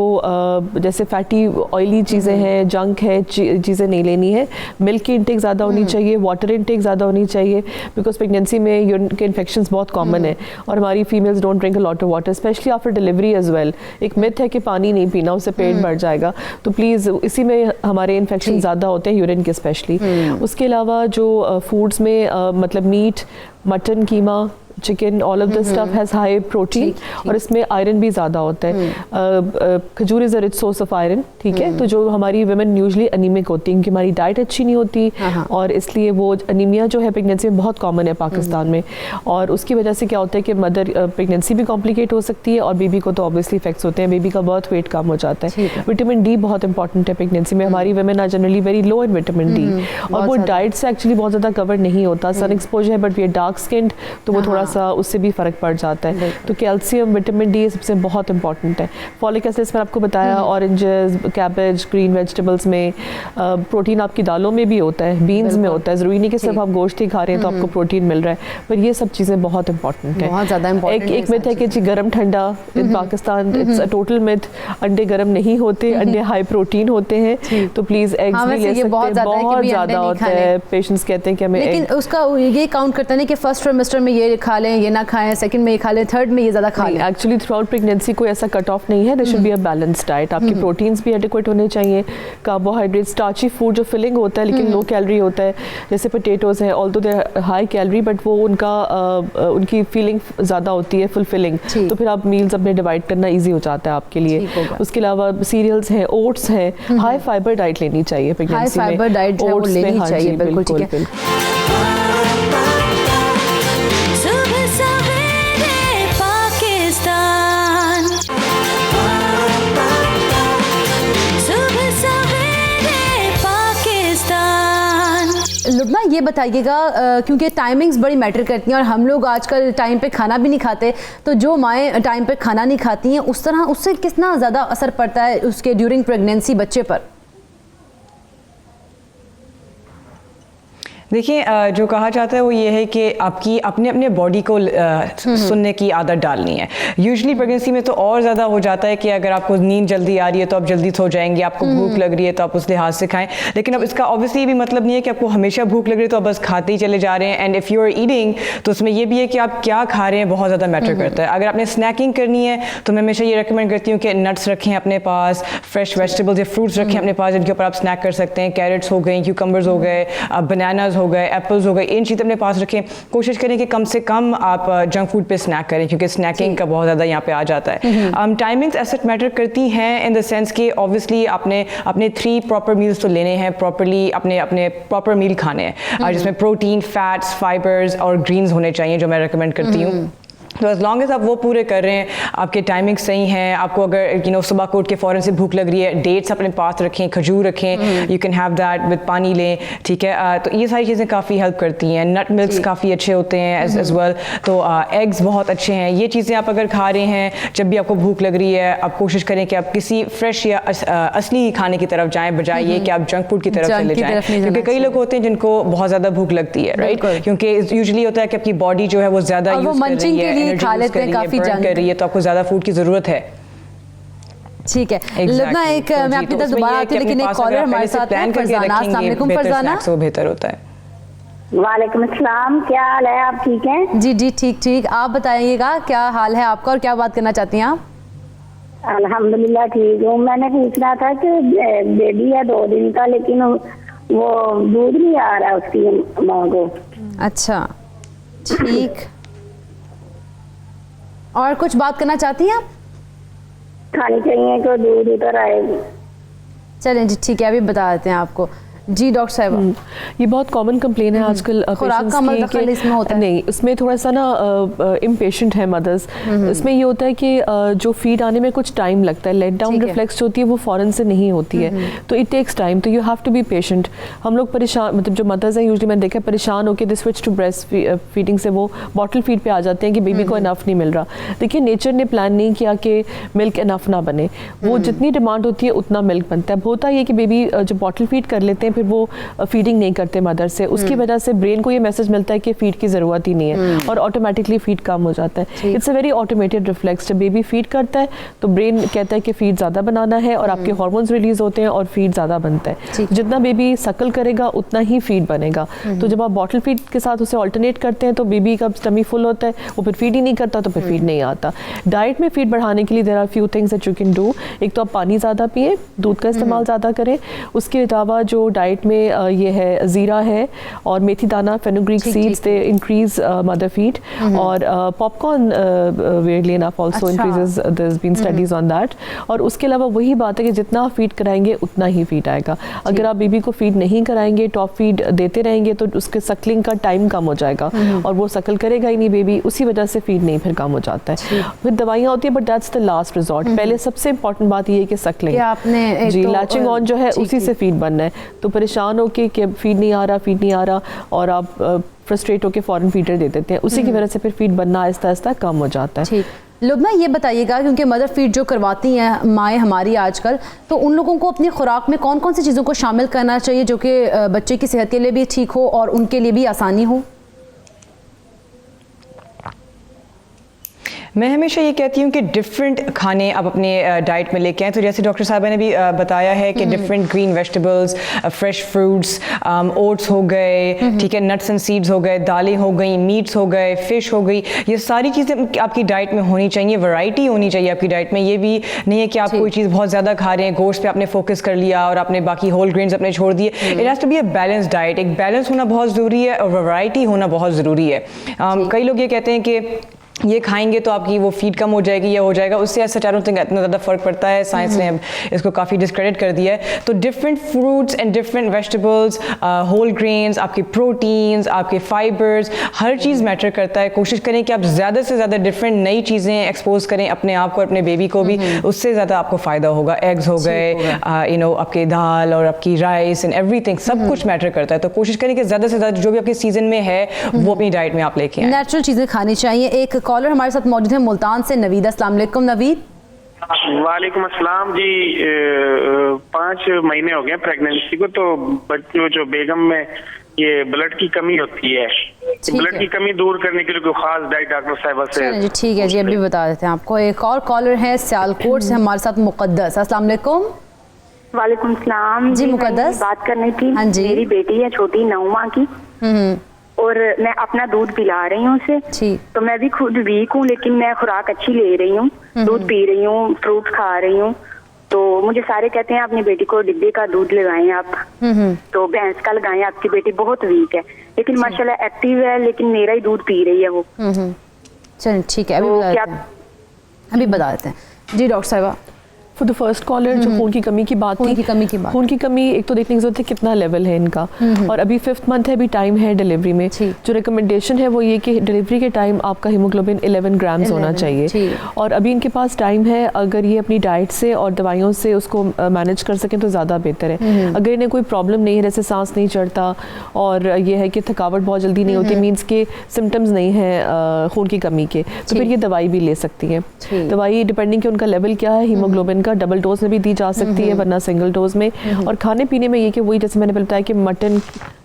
जैसे फैटी ऑयली चीज़ें हैं, जंक है, चीज़ें नहीं लेनी है। मिल्क की इंटेक ज़्यादा होनी चाहिए, वाटर इंटेक ज़्यादा होनी चाहिए, बिकॉज प्रेगनेंसी में यूरिन के इन्फेक्शंस बहुत कॉमन है, और हमारी females don't drink a lot of water, specially after delivery as well. एक मिथ है कि पानी नहीं पीना, उससे पेट भर जाएगा, तो प्लीज़ इसी में हमारे इन्फेक्शन ज़्यादा होते हैं, यूरिन के स्पेशली। उसके अलावा जो फूड्स में मतलब meat, mutton, keema, chicken, all of this stuff has high protein, और इसमें आयरन भी ज़्यादा होता है। Khajur is a rich source of iron, ठीक है। तो जो हमारी वुमेन यूजुअली अनीमिक होती हैं, कि हमारी डाइट अच्छी नहीं होती, और इसलिए वो अनीमिया जो है प्रेगनेंसी में बहुत कॉमन है पाकिस्तान में, और उसकी वजह से क्या होता है कि मदर प्रेगनेंसी भी कॉम्प्लिकेट हो सकती है, और बेबी को तो ऑब्वियसली इफेक्ट्स होते हैं, बेबी का बर्थ वेट कम हो जाता है। विटामिन डी बहुत इंपॉर्टेंट है प्रेगनेंसी में, हमारी women are generally very low in vitamin D, और वो डाइट से एक्चुअली बहुत ज़्यादा कवर नहीं होता। सन एक्सपोजर है but we are dark skinned, तो वो थोड़ा सा उससे भी फ़र्क पड़ जाता है। तो कैल्शियम, विटामिन डी सबसे बहुत इंपॉर्टेंट है। फॉलिक एसिड मैंने आपको बताया, ऑरेंजेस, कैबेज, ग्रीन वेजिटेबल्स में, प्रोटीन आपकी दालों में भी होता है, बीन्स में होता है, ज़रूरी नहीं कि सिर्फ आप गोश्त ही खा रहे हैं तो आपको प्रोटीन मिल रहा है, पर ये सब चीज़ें बहुत इंपॉर्टेंट है। बहुत ज़्यादा इंपॉर्टेंट। एक मिथ है कि जी गर्म ठंडा, in Pakistan it's a total myth, अंडे गर्म नहीं होते, अंडे हाई प्रोटीन होते हैं, तो प्लीज़ एग्स भी ले सकते हैं, बहुत ज़्यादा होता है। पेशेंट्स कहते हैं कि हमें, लेकिन उसका ये काउंट करता नहीं कि फर्स्ट ट्राइमेस्टर में ये खा लें, ये ना खाएं, सेकंड में ये खा लें, थर्ड में ये ज़्यादा खा लें। एक्चुअली थ्रू आउट प्रेगनेंसी कोई ऐसा कट ऑफ नहीं है, there should be a balance diet. आपकी प्रोटीन्स भी एडिक्वेट होने चाहिए, कार्बोहाइड्रेट, स्टार्ची फूड जो फिलिंग होता है लेकिन लो कैलोरी होता है, जैसे पोटैटोज है, although they high calorie but वो उनकी फीलिंग ज़्यादा होती है, फुलफिलिंग, तो फिर आप मील्स अपने डिवाइड करना ईजी हो जाता है आपके लिए। उसके अलावा सीरियल्स हैं, ओट्स हैं, हाई फाइबर डाइट लेनी चाहिए प्रेगनेंसी में, हाई फाइबर डाइट जो लेनी चाहिए, बिल्कुल ठीक है। लुबना, ये बताइएगा क्योंकि टाइमिंग्स बड़ी मैटर करती हैं और हम लोग आजकल टाइम पे खाना भी नहीं खाते, तो जो माएँ टाइम पे खाना नहीं खाती हैं उस तरह उससे कितना ज़्यादा असर पड़ता है उसके ड्यूरिंग प्रेगनेंसी बच्चे पर? देखिए जो कहा जाता है वो ये है कि आपकी अपने अपने बॉडी को सुनने की आदत डालनी है। यूजुअली प्रेगनेंसी में तो और ज़्यादा हो जाता है कि अगर आपको नींद जल्दी आ रही है तो आप जल्दी सो जाएंगे, आपको भूख लग रही है तो आप उस लिहाज से खाएं। लेकिन अब इसका ऑब्वियसली भी मतलब नहीं है कि आपको हमेशा भूख लग रही है तो आप बस खाते ही चले जा रहे हैं। And if you are eating तो उसमें ये भी है कि आप क्या खा रहे हैं बहुत ज़्यादा मैटर करता है। अगर आपने स्नैकिंग करनी है तो मैं हमेशा ये रिकमेंड करती हूँ कि नट्स रखें अपने पास, फ्रेश वेजिटेबल्स या फ्रूट्स रखें अपने पास जिनके ऊपर आप स्नैक कर सकते हैं। कैरेट्स हो गए, क्यूकम्बर्स हो गए, बनानाज हो गए, एप्पल्स हो गए, इन चीज़ें अपने पास रखें। कोशिश करें कि कम से कम आप जंक फूड पे स्नैक करें क्योंकि स्नैकिंग का बहुत ज़्यादा यहाँ पे आ जाता है। टाइमिंग्स एसेट मैटर करती हैं इन द सेंस कि ऑब्वियसली आपने अपने 3 प्रॉपर मील्स तो लेने हैं, प्रॉपरली अपने प्रॉपर मील खाने हैं जिसमें प्रोटीन, फैट्स, फाइबर्स और ग्रीन्स होने चाहिए जो मैं रिकमेंड करती हूँ। तो एज लॉन्ग एज आप वो पूरे कर रहे हैं, आपके टाइमिंग सही हैं, आपको अगर सुबह को उठ के फ़ौरन से भूख लग रही है, डेट्स अपने पास रखें, खजूर रखें, you can have that with पानी लें, ठीक है। तो ये सारी चीज़ें काफ़ी हेल्प करती हैं। नट मिल्क्स काफ़ी अच्छे होते हैं एज वेल, तो एग्स बहुत अच्छे हैं। ये चीज़ें आप अगर खा रहे हैं जब भी आपको भूख लग रही है, आप कोशिश करें कि आप किसी फ्रेश या असली खाने की तरफ जाएँ बजाय ये कि आप जंक फूड की तरफ चले जाएँ, क्योंकि कई लोग होते हैं जिनको बहुत ज़्यादा भूख लगती है, राइट, क्योंकि यूजुअली होता है कि आपकी बॉडी जो है वो ज़्यादा यूज़ कर रही है, खा लेते हैं, काफी जंक कर रही है, तो आपको ज्यादा फूड की जरूरत है। ठीक है लुबना, एक मैं आपकी तरफ दोबारा आती हूँ लेकिन एक कॉलर हमारे साथ है, फरजाना। अस्सलाम वालेकुम फरजाना। वो बेहतर होता है। वालेकुम अस्सलाम, क्या हाल है, आप ठीक हैं? जी जी ठीक ठीक, आप बताइएगा क्या हाल है आपका और क्या बात करना चाहती हैं आप? अल्हम्दुलिल्लाह ठीक हूँ। मैंने पूछना था कि बेबी है 2 दिन का लेकिन वो दूध नहीं आ रहा उसकी माँ को। अच्छा ठीक, और कुछ बात करना चाहती हैं आप? खानी चाहिए तो दूध उतर आएगी। चलें जी ठीक है, अभी बता देते हैं आपको। जी डॉक्टर साहब, ये बहुत कॉमन कंप्लेन है आजकल खुराक का मतलब इसमें होता है? नहीं, उसमें थोड़ा सा ना इम्पेशेंट है मदर्स। इसमें ये होता है कि जो फीड आने में कुछ टाइम लगता है, लेट डाउन रिफ्लेक्स जो होती है वो फौरन से नहीं होती है, तो इट टेक्स टाइम, तो you have to be patient. हम लोग परेशान, मतलब जो मदर्स हैं यूजुअली मैंने देखा परेशान होकर they switch to breast feeding से वो बॉटल फीड पे आ जाते हैं कि बेबी को इनफ नहीं मिल रहा। देखिए नेचर ने प्लान नहीं किया कि मिल्क इनफ ना बने, वो जितनी डिमांड होती है उतना मिल्क बनता है। होता ये कि बेबी जब बॉटल फीड कर लेते हैं फिर वो फीडिंग नहीं करते मदर से, उसकी वजह से ब्रेन को ये मैसेज मिलता है कि फीड की ज़रूरत ही नहीं है और ऑटोमेटिकली फीड कम हो जाता है। It's a very automated reflex. जब बेबी फीड करता है तो ब्रेन कहता है कि फीड ज़्यादा बनाना है और आपके हार्मोन्स रिलीज होते हैं और फीड ज़्यादा बनता है। जितना बेबी सकल करेगा उतना ही फीड बनेगा। तो जब आप बॉटल फीड के साथ उसे ऑल्टरनेट करते हैं तो बेबी का स्टमी फुल होता है, वो फिर फीड ही नहीं करता तो फिर फीड नहीं आता। डाइट में फीड बढ़ाने के लिए there are few things that you can do. एक तो आप पानी ज़्यादा पिए, दूध का इस्तेमाल ज़्यादा करें। उसके अलावा जो डाइट में ये है जीरा है और मेथी दाना, fenugreek seeds, they increase mother feed, और popcorn weirdly enough also increases, there's been studies on that। और उसके अलावा वही बात है कि जितना आप फीड कराएंगे उतना ही फीड आएगा। अगर आप बेबी को फीड नहीं कराएंगे, टॉप फीड देते रहेंगे तो उसके सकलिंग का टाइम कम हो जाएगा और वो सकल करेगा ही नहीं बेबी, उसी वजह से फीड नहीं फिर कम हो जाता है। फिर दवाइयाँ होती है but that's the last resort. पहले सबसे इंपॉर्टेंट बात ये है कि सकलिंग, जी लैचिंग ऑन जो है उसी से फीड बनना है। तो परेशान हो कि फीड नहीं आ रहा और आप फ्रस्ट्रेट होकर फॉरेन फीडर दे देते हैं, उसी की वजह से फिर फीड बनना आहिस्ता आहिस्ता कम हो जाता है। लुबना ये बताइएगा, क्योंकि मदर फीड जो करवाती हैं माएँ हमारी आजकल, तो उन लोगों को अपनी खुराक में कौन कौन सी चीज़ों को शामिल करना चाहिए जो कि बच्चे की सेहत के लिए भी ठीक हो और उनके लिए भी आसानी हो? मैं हमेशा ये कहती हूँ कि डिफरेंट खाने आप अपने डाइट में लेके आएँ। तो जैसे डॉक्टर साहबा ने भी बताया है कि different green vegetables, fresh fruits, oats हो गए, ठीक है, नट्स एंड सीड्स हो गए, दालें हो गई, मीट्स हो गए, फिश हो गई, ये सारी चीज़ें आपकी डाइट में होनी चाहिए। वैरायटी होनी चाहिए आपकी डाइट में। ये भी नहीं है कि आप कोई चीज़ बहुत ज़्यादा खा रहे हैं, गोश्त पे आपने फोकस कर लिया और आपने बाकी होल ग्रेन्स अपने छोड़ दिए। It has to be a balance diet. एक बैलेंस होना बहुत ज़रूरी है और वैरायटी होना बहुत ज़रूरी है। कई लोग ये कहते हैं कि ये खाएंगे तो आपकी वो फीड कम हो जाएगी या हो जाएगा, उससे ऐसा चारों थिंग इतना ज़्यादा फ़र्क पड़ता है। साइंस ने इसको काफ़ी डिस्क्रेडिट कर दिया है। तो different fruits and different vegetables, whole grains, आपके प्रोटीन्स, आपके फाइबर्स, हर चीज़ मैटर करता है। कोशिश करें कि आप ज़्यादा से ज़्यादा डिफरेंट नई चीज़ें एक्सपोज करें अपने आप को, अपने बेबी को भी, उससे ज़्यादा आपको फ़ायदा होगा। एग्स हो गए, आपके दाल और आपकी राइस एंड एवरीथिंग, सब कुछ मैटर करता है। तो कोशिश करें कि ज़्यादा से ज़्यादा जो भी आपके सीजन में है वो अपनी डाइट में आप लेके आएं। नेचुरल चीज़ें खानी चाहिए। एक कॉलर हमारे साथ मौजूद है मुल्तान से, नवीद। अस्सलाम वालेकुम नवीद। वालेकुम अस्सलाम जी। 5 महीने हो गए प्रेगनेंसी को, तो बच्चों जो बेगम में ये ब्लड की कमी होती है, ब्लड की कमी दूर करने के लिए कोई खास डाइट डॉक्टर साहब से? चलें जी, ठीक है जी, अभी बता देते हैं आपको। एक और कॉलर है सियालकोट से हमारे साथ, मुकद्दस। अस्सलाम वालेकुम। वालेकुम सलाम जी, मुकद्दस बात करनी थी। हाँ जी। मेरी बेटी है छोटी 9 माह की और मैं अपना दूध पिला रही हूँ उसे। ठीक। तो मैं भी खुद वीक हूँ लेकिन मैं खुराक अच्छी ले रही हूँ, दूध पी रही हूँ, फ्रूट खा रही हूँ। तो मुझे सारे कहते हैं अपनी बेटी को डिब्बे का दूध लगाएं आप, तो भैंस का लगाएं, आपकी बेटी बहुत वीक है लेकिन माशाल्लाह एक्टिव है, लेकिन मेरा ही दूध पी रही है वो। चलें ठीक है, अभी तो बता देते हैं जी डॉक्टर साहिबा। फॉर द फर्स्ट कॉलर जो खून की कमी की बात थी, खून की कमी एक तो देखने की जरूरत है कितना लेवल है इनका, और अभी 5th मंथ है, अभी टाइम है डिलीवरी में। जो रिकमेंडेशन है वो ये कि डिलीवरी के टाइम आपका हीमोग्लोबिन 11 ग्राम्स होना चाहिए, और अभी इनके पास टाइम है। अगर ये अपनी डाइट से और दवाइयों से उसको मैनेज कर सकें तो ज़्यादा बेहतर है। अगर इन्हें कोई प्रॉब्लम नहीं है, जैसे सांस नहीं चढ़ता और ये है कि थकावट बहुत जल्दी नहीं होती, मीन्स के सिम्टम्स नहीं है खून की कमी के, तो फिर ये दवाई भी ले सकती हैं। दवाई डिपेंडिंग कि उनका लेवल क्या है हीमोग्लोबिन, डबल डोज में भी दी जा सकती है वरना सिंगल डोज में। और खाने पीने में ये कि वही जैसे मैंने बताया कि मटन,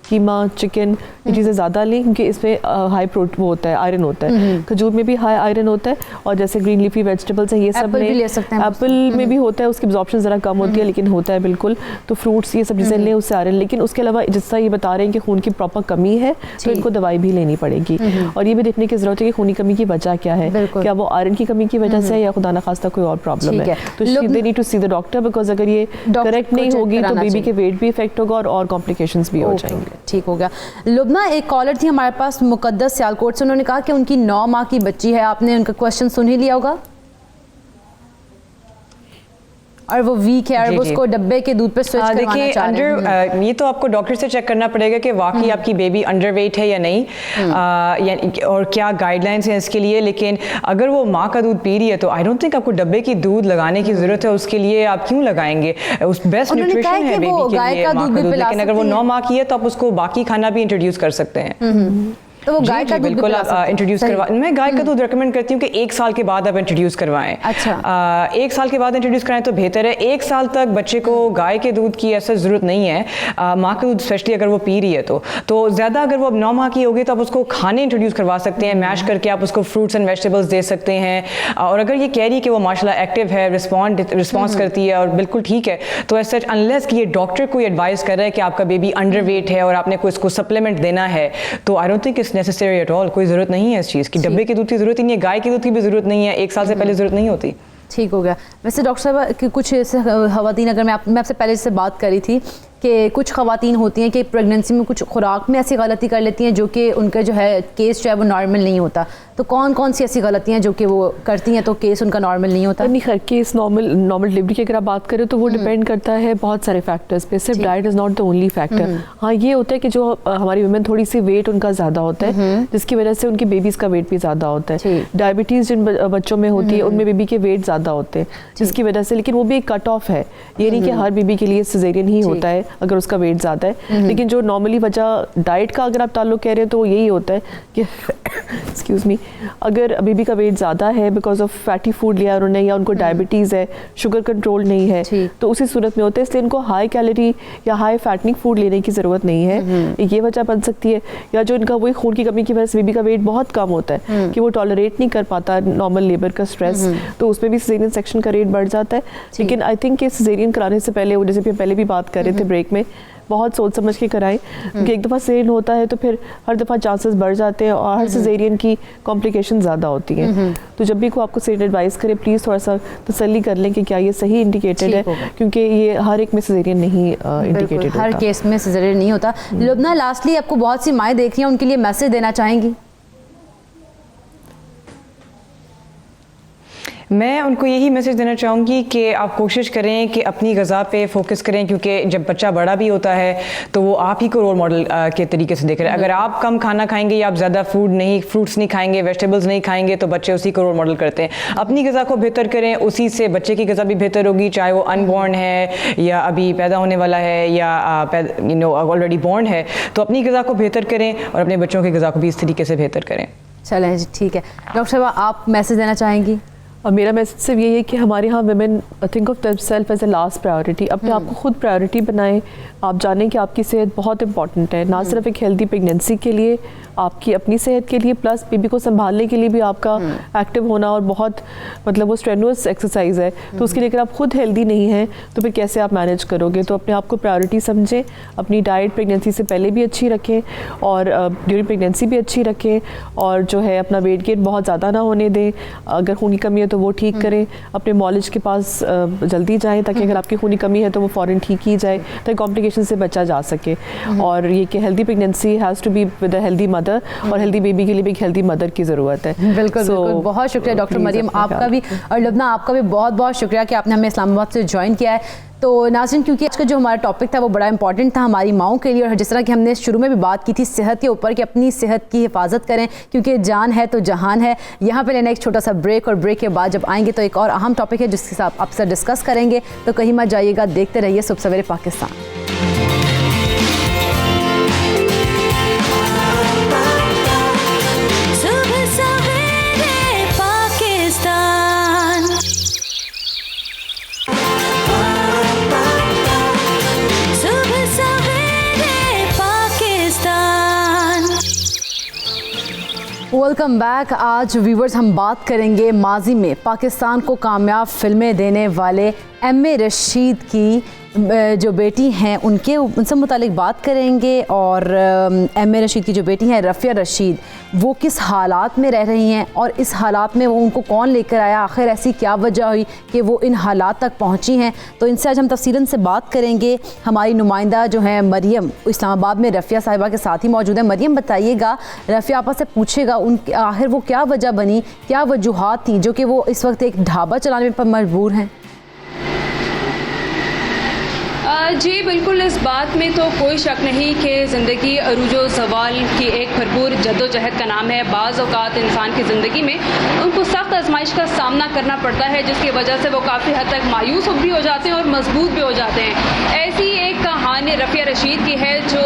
कीमा, चिकन, ये चीज़ें ज़्यादा लें क्योंकि इसमें हाई प्रोटीन वो होता है, आयरन होता है। खजूर में भी हाई आयरन होता है, और जैसे ग्रीन लीफी वेजिटेबल्स हैं ये सब भी ले सकते हैं। एप्पल में भी होता है, उसकी एब्जॉर्प्शन ज़रा कम होती है लेकिन होता है बिल्कुल। तो फ्रूट्स ये सब चीज़ें लें, उससे आयरन। लेकिन उसके अलावा जिससा ये बता रहे हैं कि खून की प्रॉपर कमी है तो इनको दवाई भी लेनी पड़ेगी, और ये भी देखने की ज़रूरत है कि खून की कमी की वजह क्या है, क्या वो आयरन की कमी की वजह से है या खुदा न खास्ता कोई और प्रॉब्लम है। तो they need to see the doctor, because अगर ये करेक्ट नहीं होगी तो बेबी के वेट भी इफेक्ट होगा और कॉम्प्लिकेशंस भी हो जाएंगे। ठीक हो गया। लुबना, एक कॉलर थी हमारे पास मुकद्दस सियालकोट से, उन्होंने कहा कि उनकी 9 माह की बच्ची है, आपने उनका क्वेश्चन सुन ही लिया होगा, और वो वीक है और वो उसको डब्बे के दूध पे स्विच करवाना चाह रहे हैं। ये तो आपको डॉक्टर से चेक करना पड़ेगा कि वाकई आपकी बेबी अंडरवेट है या नहीं, और क्या गाइडलाइंस हैं इसके लिए। लेकिन अगर वो माँ का दूध पी रही है तो आई डोंट थिंक आपको डब्बे की दूध लगाने की जरूरत है, उसके लिए आप क्यों लगाएंगे? उस बेस्ट न्यूट्रिशन है बेबी के लिए माँ का दूध, लेकिन अगर वो 9 माह की है तो आप उसको बाकी खाना भी इंट्रोड्यूस कर सकते हैं। तो वो गाय का दूध बिल्कुल आप इंट्रोड्यूस करवा, मैं गाय का दूध रेकमेंड करती हूँ कि 1 साल के बाद आप इंट्रोड्यूस करवाएं। अच्छा। 1 साल के बाद इंट्रोड्यूस कराएं तो बेहतर है। 1 साल तक बच्चे को गाय के दूध की ऐसा ज़रूरत नहीं है, माँ का दूध स्पेशली अगर वो पी रही है तो ज़्यादा अगर वो अब 9 माह की होगी तो आप उसको खाने इंट्रोड्यूस करवा सकते हैं, मैश करके आप उसको फ्रूट्स एंड वेजिटेबल्स दे सकते हैं। और अगर ये कह रही है कि वो माशाल्लाह एक्टिव है, रिस्पॉन्स करती है और बिल्कुल ठीक है, तो ऐसा अनलेस कि ये डॉक्टर कोई एडवाइस कर रहा है कि आपका बेबी अंडरवेट है और आपने कोई इसको सप्लीमेंट देना है, तो I don't think it's necessary at all. कोई ज़रूरत नहीं है इस चीज़ की, डब्बे के दूध की ज़रूरत ही नहीं है, गाय के दूध की भी ज़रूरत नहीं है, 1 साल से पहले ज़रूरत नहीं होती। ठीक हो गया। वैसे डॉक्टर साहब कि कुछ ऐसे ख़वातीन, अगर मैं आपसे पहले से बात करी थी कि कुछ ख़वातीन होती हैं कि प्रेगनेंसी में कुछ खुराक में ऐसी गलती कर लेती हैं जो कि उनका जो है केस जो है वो नॉर्मल नहीं होता, तो कौन कौन सी ऐसी गलतियाँ जो कि वो करती हैं तो केस उनका नॉर्मल नहीं होता? नहीं, हर केस नॉर्मल डिलीवरी की अगर आप बात करें तो वो डिपेंड करता है बहुत सारे फैक्टर्स पे, सिर्फ diet is not the only factor. हाँ, ये होता है कि जो हमारी वुमेन थोड़ी सी वेट उनका ज़्यादा होता है जिसकी वजह से उनकी बेबीज़ का वेट भी ज़्यादा होता है। डायबिटीज़ जिन बच्चों में होती है उनमें बेबी के वेट ज़्यादा होते हैं जिसकी वजह से, लेकिन वो भी एक कट ऑफ है, ये नहीं कि हर बेबी के लिए सिजेरियन ही होता है अगर उसका वेट ज़्यादा है। लेकिन जो नॉर्मली वजह डाइट का अगर आप ताल्लुक कह रहे हो तो यही होता है कि एक्सक्यूज़ मी, अगर बेबी का वेट ज़्यादा है बिकॉज ऑफ फैटी फूड लिया उन्होंने या उनको डायबिटीज़ है, शुगर कंट्रोल नहीं है, तो उसी सूरत में होता है। इसलिए इनको हाई कैलोरी या हाई फैटनिंग फूड लेने की ज़रूरत नहीं है, ये वजह बन सकती है। या जो इनका वही खून की कमी की वजह से बेबी का वेट बहुत कम होता है कि वो टॉलरेट नहीं कर पाता नॉर्मल लेबर का स्ट्रेस, तो उसमें भी सिजेरियन सेक्शन का रेट बढ़ जाता है। लेकिन आई थिंक कि सिजेरियन कराने से पहले, जैसे पहले भी बात कर रहे थे ब्रेक में, बहुत सोच समझ के कराएं, क्योंकि एक दफ़ा सिजेरियन होता है तो फिर हर दफ़ा चांसेस बढ़ जाते हैं और हर सिजेरियन की कॉम्प्लिकेशन ज़्यादा होती हैं। तो जब भी को आपको सिजेरियन एडवाइस करे प्लीज़ थोड़ा सा तसल्ली कर लें कि क्या ये सही इंडिकेटेड है, क्योंकि ये हर एक में सिजेरियन नहीं इंडिकेटेड होता, हर केस में सिजेरियन नहीं होता। लुबना, लास्टली आपको बहुत सी माएँ देख रही हैं, उनके लिए मैसेज देना चाहेंगी? मैं उनको यही मैसेज देना चाहूँगी कि आप कोशिश करें कि अपनी ग़िज़ा पे फोकस करें, क्योंकि जब बच्चा बड़ा भी होता है तो वो आप ही को रोल मॉडल के तरीके से देख रहे हैं। अगर आप कम खाना खाएंगे या आप ज़्यादा फ्रूट्स नहीं खाएंगे, वेजिटेबल्स नहीं खाएंगे, तो बच्चे उसी को रोल मॉडल करते हैं। अपनी ग़िज़ा को बेहतर करें, उसी से बच्चे की ग़िज़ा भी बेहतर होगी, चाहे वो अनबॉर्न है या अभी पैदा होने वाला है या ऑलरेडी बॉर्न है। तो अपनी ग़िज़ा को बेहतर करें और अपने बच्चों की ग़िज़ा को भी इस तरीके से बेहतर करें। चलें जी, ठीक है। डॉक्टर साहब, आप मैसेज देना चाहेंगी? और मेरा मैसेज सिर्फ यही है कि हमारे यहाँ women think of themselves as a last priority, अपने आप को खुद प्रायोरिटी बनाएं। आप जानें कि आपकी सेहत बहुत इंपॉर्टेंट है, ना सिर्फ एक हेल्दी प्रेगनेंसी के लिए, आपकी अपनी सेहत के लिए, प्लस बेबी को संभालने के लिए भी आपका एक्टिव होना और बहुत मतलब वो स्ट्रेनुअस एक्सरसाइज है। तो उसके लिए अगर आप खुद हेल्दी नहीं हैं तो फिर कैसे आप मैनेज करोगे। तो अपने आप को प्रायोरिटी समझें, अपनी डाइट प्रेगनेंसी से पहले भी अच्छी रखें और ड्यूरिंग प्रेगनेंसी भी अच्छी रखें, और जो है अपना वेट गेन बहुत ज़्यादा ना होने दें। अगर खूनी कमी है तो वो ठीक करें, अपने मॉलिज के पास जल्दी जाएँ ताकि अगर आपकी खूनी कमी है तो वो फ़ौरन ठीक की जाए ताकि कॉम्प्लिकेशन से बचा जा सके। और ये कि healthy pregnancy has to be with a healthy mother, और हेल्दी बेबी के लिए भी एक हेल्दी मदर की ज़रूरत है। बिल्कुल बिल्कुल, बहुत शुक्रिया डॉक्टर मरियम आपका भी, और लबना आपका भी बहुत बहुत शुक्रिया कि आपने हमें इस्लामाबाद से ज्वाइन किया है। तो नाज़रीन, क्योंकि आज का जो हमारा टॉपिक था वो बड़ा इंपॉर्टेंट था हमारी माओं के लिए, और जिस तरह कि हमने शुरू में भी बात की थी सेहत के ऊपर कि अपनी सेहत की हिफाजत करें क्योंकि जान है तो जहान है। यहाँ पे लेना एक छोटा सा ब्रेक, और ब्रेक के बाद जब आएंगे तो एक और अहम टॉपिक है जिसके साथ आपसे डिस्कस करेंगे। तो कहीं मत जाइएगा, देखते रहिए सुबह सवेरे पाकिस्तान। Welcome back. आज व्यूवर्स हम बात करेंगे माजी में पाकिस्तान को कामयाब फिल्में देने वाले एम.ए. रशीद की जो बेटी हैं उनसे मुतालिक बात करेंगे, और एम.ए. रशीद की जो बेटी हैं रफ़िया रशीद, वो किस हालात में रह रही हैं और इस हालात में वो उनको कौन लेकर आया, आखिर ऐसी क्या वजह हुई कि वो इन हालात तक पहुंची हैं। तो इनसे आज हम तफसीलन से बात करेंगे। हमारी नुमाइंदा जो है मरियम इस्लामाबाद में रफ़िया साहिबा के साथ ही मौजूद है। मरियम, बताइएगा, रफ़िया आपा से पूछेगा उन आखिर वो क्या वजह बनी, क्या वजूहात थी जो कि वो इस वक्त एक ढाबा चलाने पर मजबूर हैं। जी बिल्कुल, इस बात में तो कोई शक नहीं कि ज़िंदगी अरूजो ज़वाल की एक भरपूर जद्दोजहद का नाम है। बाज़ औक़ात इंसान की ज़िंदगी में उनको सख्त आजमाइश का सामना करना पड़ता है, जिसकी वजह से वो काफ़ी हद तक मायूस भी हो जाते हैं और मजबूत भी हो जाते हैं। ऐसी एक कहानी रफ़िया रशीद की है, जो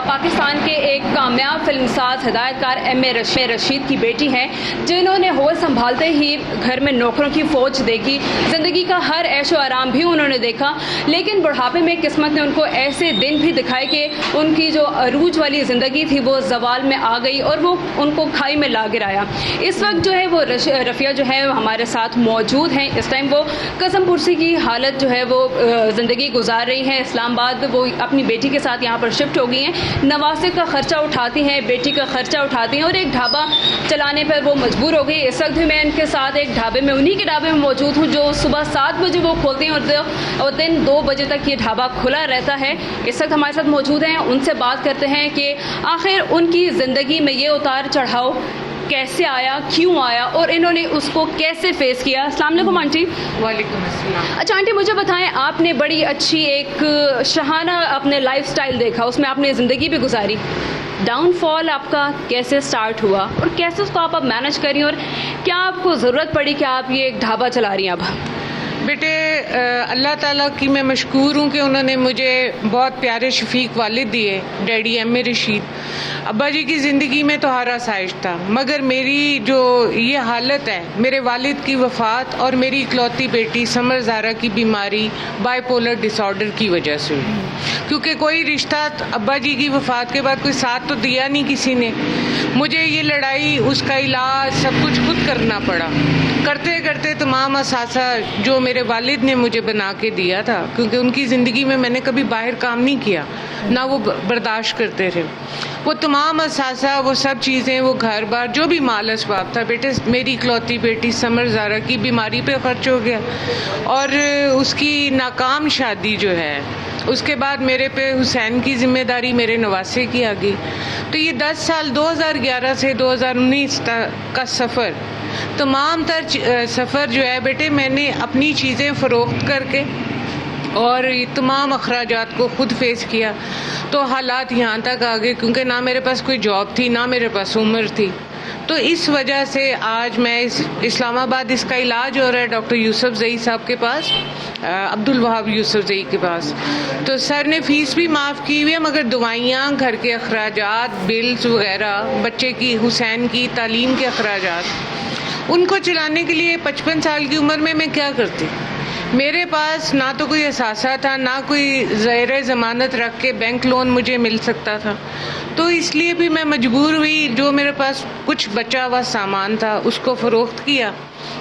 पाकिस्तान के एक कामयाब फिल्मसाज हिदायतकार एम.ए. रशीद की बेटी हैं, जिन्होंने होश संभालते ही घर में नौकरों की फ़ौज देखी, ज़िंदगी का हर ऐशो आराम भी उन्होंने देखा, लेकिन बुढ़ापे में किस्मत ने उनको ऐसे दिन भी दिखाए कि उनकी जो अरूज वाली ज़िंदगी थी वो जवाल में आ गई और वो उनको खाई में ला गिराया। इस वक्त जो है वो रफ़िया जो है हमारे साथ मौजूद हैं। इस टाइम वो कसम पुरसी की हालत जो है वो ज़िंदगी गुजार रही हैं इस्लामाबाद। वो अपनी बेटी के साथ यहाँ पर शिफ्ट हो गई हैं, नवासे का ख़र्चा उठाती हैं, बेटी का ख़र्चा उठाती हैं, और एक ढाबा चलाने पर वो मजबूर हो गई। इस वक्त भी मैं इनके साथ एक ढाबे में, उन्हीं के ढाबे में मौजूद हूँ, जो सुबह 7 बजे वो खोलते हैं और दिन 2 बजे तक ये ढाबा खुला रहता है। इस वक्त हमारे साथ मौजूद हैं, उनसे बात करते हैं कि आखिर उनकी ज़िंदगी में ये उतार चढ़ाव कैसे आया, क्यों आया, और इन्होंने उसको कैसे फेस किया। अस्सलाम वालेकुम आंटी। वालेकुम अस्सलाम। अच्छा आंटी, मुझे बताएं, आपने बड़ी अच्छी एक शहाना अपने लाइफस्टाइल देखा, उसमें आपने ज़िंदगी भी गुजारी। डाउनफॉल आपका कैसे स्टार्ट हुआ और कैसे उसको आप अब मैनेज करी, और क्या आपको ज़रूरत पड़ी कि आप ये एक ढाबा चला रही हैं अब? बेटे, अल्लाह ताला की मैं मशकूर हूँ कि उन्होंने मुझे बहुत प्यारे शफीक वालिद दिए, डैडी एम.ए. रशीद। अब्बा जी की ज़िंदगी में तो हर आसाइश था, मगर मेरी जो ये हालत है, मेरे वालिद की वफ़ात और मेरी इकलौती बेटी समर ज़ारा की बीमारी बाइपोलर डिसऑर्डर की वजह से हुई। क्योंकि कोई रिश्ता अब्बा जी की वफ़ात के बाद कोई साथ तो दिया नहीं किसी ने, मुझे ये लड़ाई, उसका इलाज सब कुछ खुद करना पड़ा। करते करते तमाम असासा जो मेरे वालिद ने मुझे बना के दिया था, क्योंकि उनकी ज़िंदगी में मैंने कभी बाहर काम नहीं किया, ना वो बर्दाश्त करते थे, वो तमाम असासा, वो सब चीज़ें, वो घर बार जो भी माल असबाब था, बेटे मेरी इकलौती बेटी समर ज़ारा की बीमारी पे खर्च हो गया, और उसकी नाकाम शादी जो है उसके बाद मेरे पे हुसैन की ज़िम्मेदारी मेरे नवासे की आ गई। तो ये 10 साल 2011 से 2019 तक का सफ़र, तमाम तर सफ़र जो है बेटे, मैंने अपनी चीज़ें फ़रोख्त करके और तमाम अखराजात को खुद फेस किया। तो हालात यहाँ तक आ गए, क्योंकि ना मेरे पास कोई जॉब थी, ना मेरे पास उम्र थी। तो इस वजह से आज मैं इस्लामाबाद इसका इलाज हो रहा है डॉक्टर यूसुफ ज़ई साहब के पास, अब्दुल वहाब यूसुफ ज़ई के पास। तो सर ने फ़ीस भी माफ़ की हुई है, मगर दवाइयाँ, घर के अखराजात, बिल्स वगैरह, बच्चे की हुसैन की तालीम के अखराजात, उनको चलाने के लिए 55 साल की उम्र में मैं क्या करती। मेरे पास ना तो कोई असासा था, ना कोई ज़ाहिर ज़मानत रख के बैंक लोन मुझे मिल सकता था, तो इसलिए भी मैं मजबूर हुई। जो मेरे पास कुछ बचा हुआ सामान था उसको फ़रोख्त किया,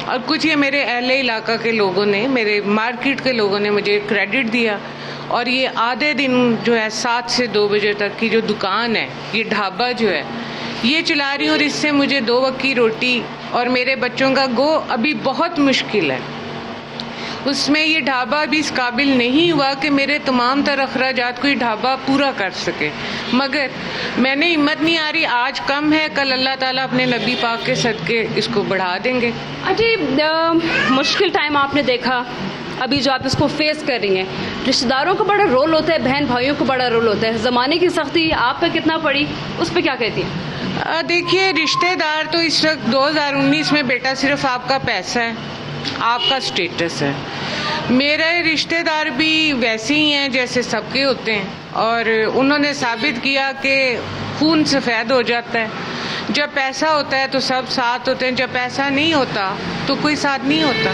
और कुछ ये मेरे अहले इलाका के लोगों ने, मेरे मार्केट के लोगों ने मुझे क्रेडिट दिया, और ये आधे दिन जो है 7 से 2 बजे तक की जो दुकान है, ये ढाबा जो है, ये चला रही हूँ, और इससे मुझे 2 वक्त की रोटी और मेरे बच्चों का गो अभी बहुत मुश्किल है। उसमें ये ढाबा अभी इस काबिल नहीं हुआ कि मेरे तमाम तर अखराजात को ये ढाबा पूरा कर सके, मगर मैंने हिम्मत नहीं आ रही। आज कम है, कल अल्लाह ताला अपने नबी पाक के सदके इसको बढ़ा देंगे। अच्छा, मुश्किल टाइम आपने देखा, अभी जो आप इसको फेस कर रही हैं, रिश्तेदारों का बड़ा रोल होता है, बहन भाइयों का बड़ा रोल होता है, ज़माने की सख्ती आप पे कितना पड़ी, उस पर क्या कहती हैं? देखिए, रिश्तेदार तो इस वक्त 2019 में बेटा सिर्फ आपका पैसा है, आपका स्टेटस है। मेरे रिश्तेदार भी वैसे ही हैं जैसे सबके होते हैं, और उन्होंने साबित किया कि खून सफ़ेद हो जाता है। जब पैसा होता है तो सब साथ होते हैं, जब पैसा नहीं होता तो कोई साथ नहीं होता।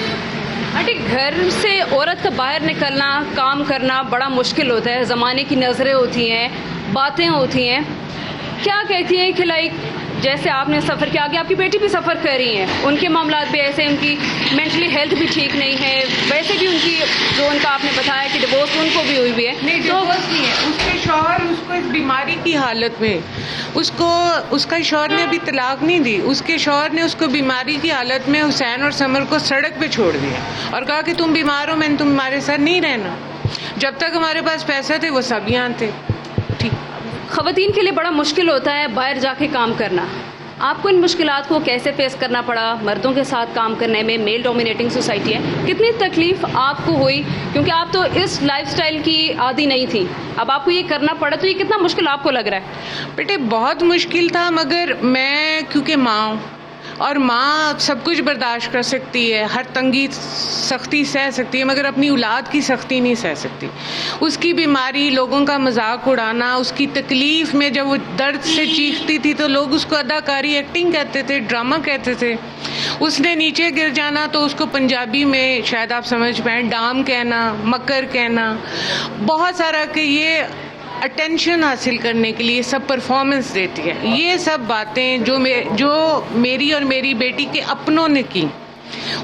आंटी, घर से औरत का बाहर निकलना, काम करना बड़ा मुश्किल होता है, ज़माने की नज़रें होती हैं, बातें होती हैं। क्या कहती हैं कि लाइक जैसे आपने सफ़र किया, आगे आपकी बेटी भी सफ़र कर रही हैं, उनके मामलात भी ऐसे, उनकी मेंटली हेल्थ भी ठीक नहीं है, वैसे भी उनकी जो उनका आपने बताया कि डिवोर्स उनको भी हुई है। नहीं, डिवोर्स नहीं है, उसके शौहर उसको इस बीमारी की हालत में, उसका शौहर ने अभी तलाक नहीं दी, उसके शौहर ने उसको बीमारी की हालत में हुसैन और समर को सड़क पे छोड़ दिया और कहा कि तुम बीमार हो, मैंने तुम्हारे साथ नहीं रहना। जब तक हमारे पास पैसे थे वो सब यहाँ थे। ठीक, ख़वातीन के लिए बड़ा मुश्किल होता है बाहर जाके काम करना। आपको इन मुश्किलात को कैसे फेस करना पड़ा? मर्दों के साथ काम करने में, मेल डोमिनेटिंग सोसाइटी है, कितनी तकलीफ़ आपको हुई? क्योंकि आप तो इस लाइफस्टाइल की आदी नहीं थी, अब आपको ये करना पड़ा, तो ये कितना मुश्किल आपको लग रहा है? बेटे बहुत मुश्किल था, मगर मैं क्योंकि माँ हूँ, और माँ सब कुछ बर्दाश्त कर सकती है, हर तंगी सख्ती सह सकती है, मगर अपनी औलाद की सख्ती नहीं सह सकती। उसकी बीमारी, लोगों का मजाक उड़ाना, उसकी तकलीफ़ में जब वो दर्द से चीखती थी तो लोग उसको अदाकारी, एक्टिंग कहते थे, ड्रामा कहते थे। उसने नीचे गिर जाना तो उसको पंजाबी में शायद आप समझ पाएँ, डाम कहना, मकर कहना, बहुत सारा कि ये अटेंशन हासिल करने के लिए सब परफॉर्मेंस देती है। ये सब बातें जो मेरी और मेरी बेटी के अपनों ने की,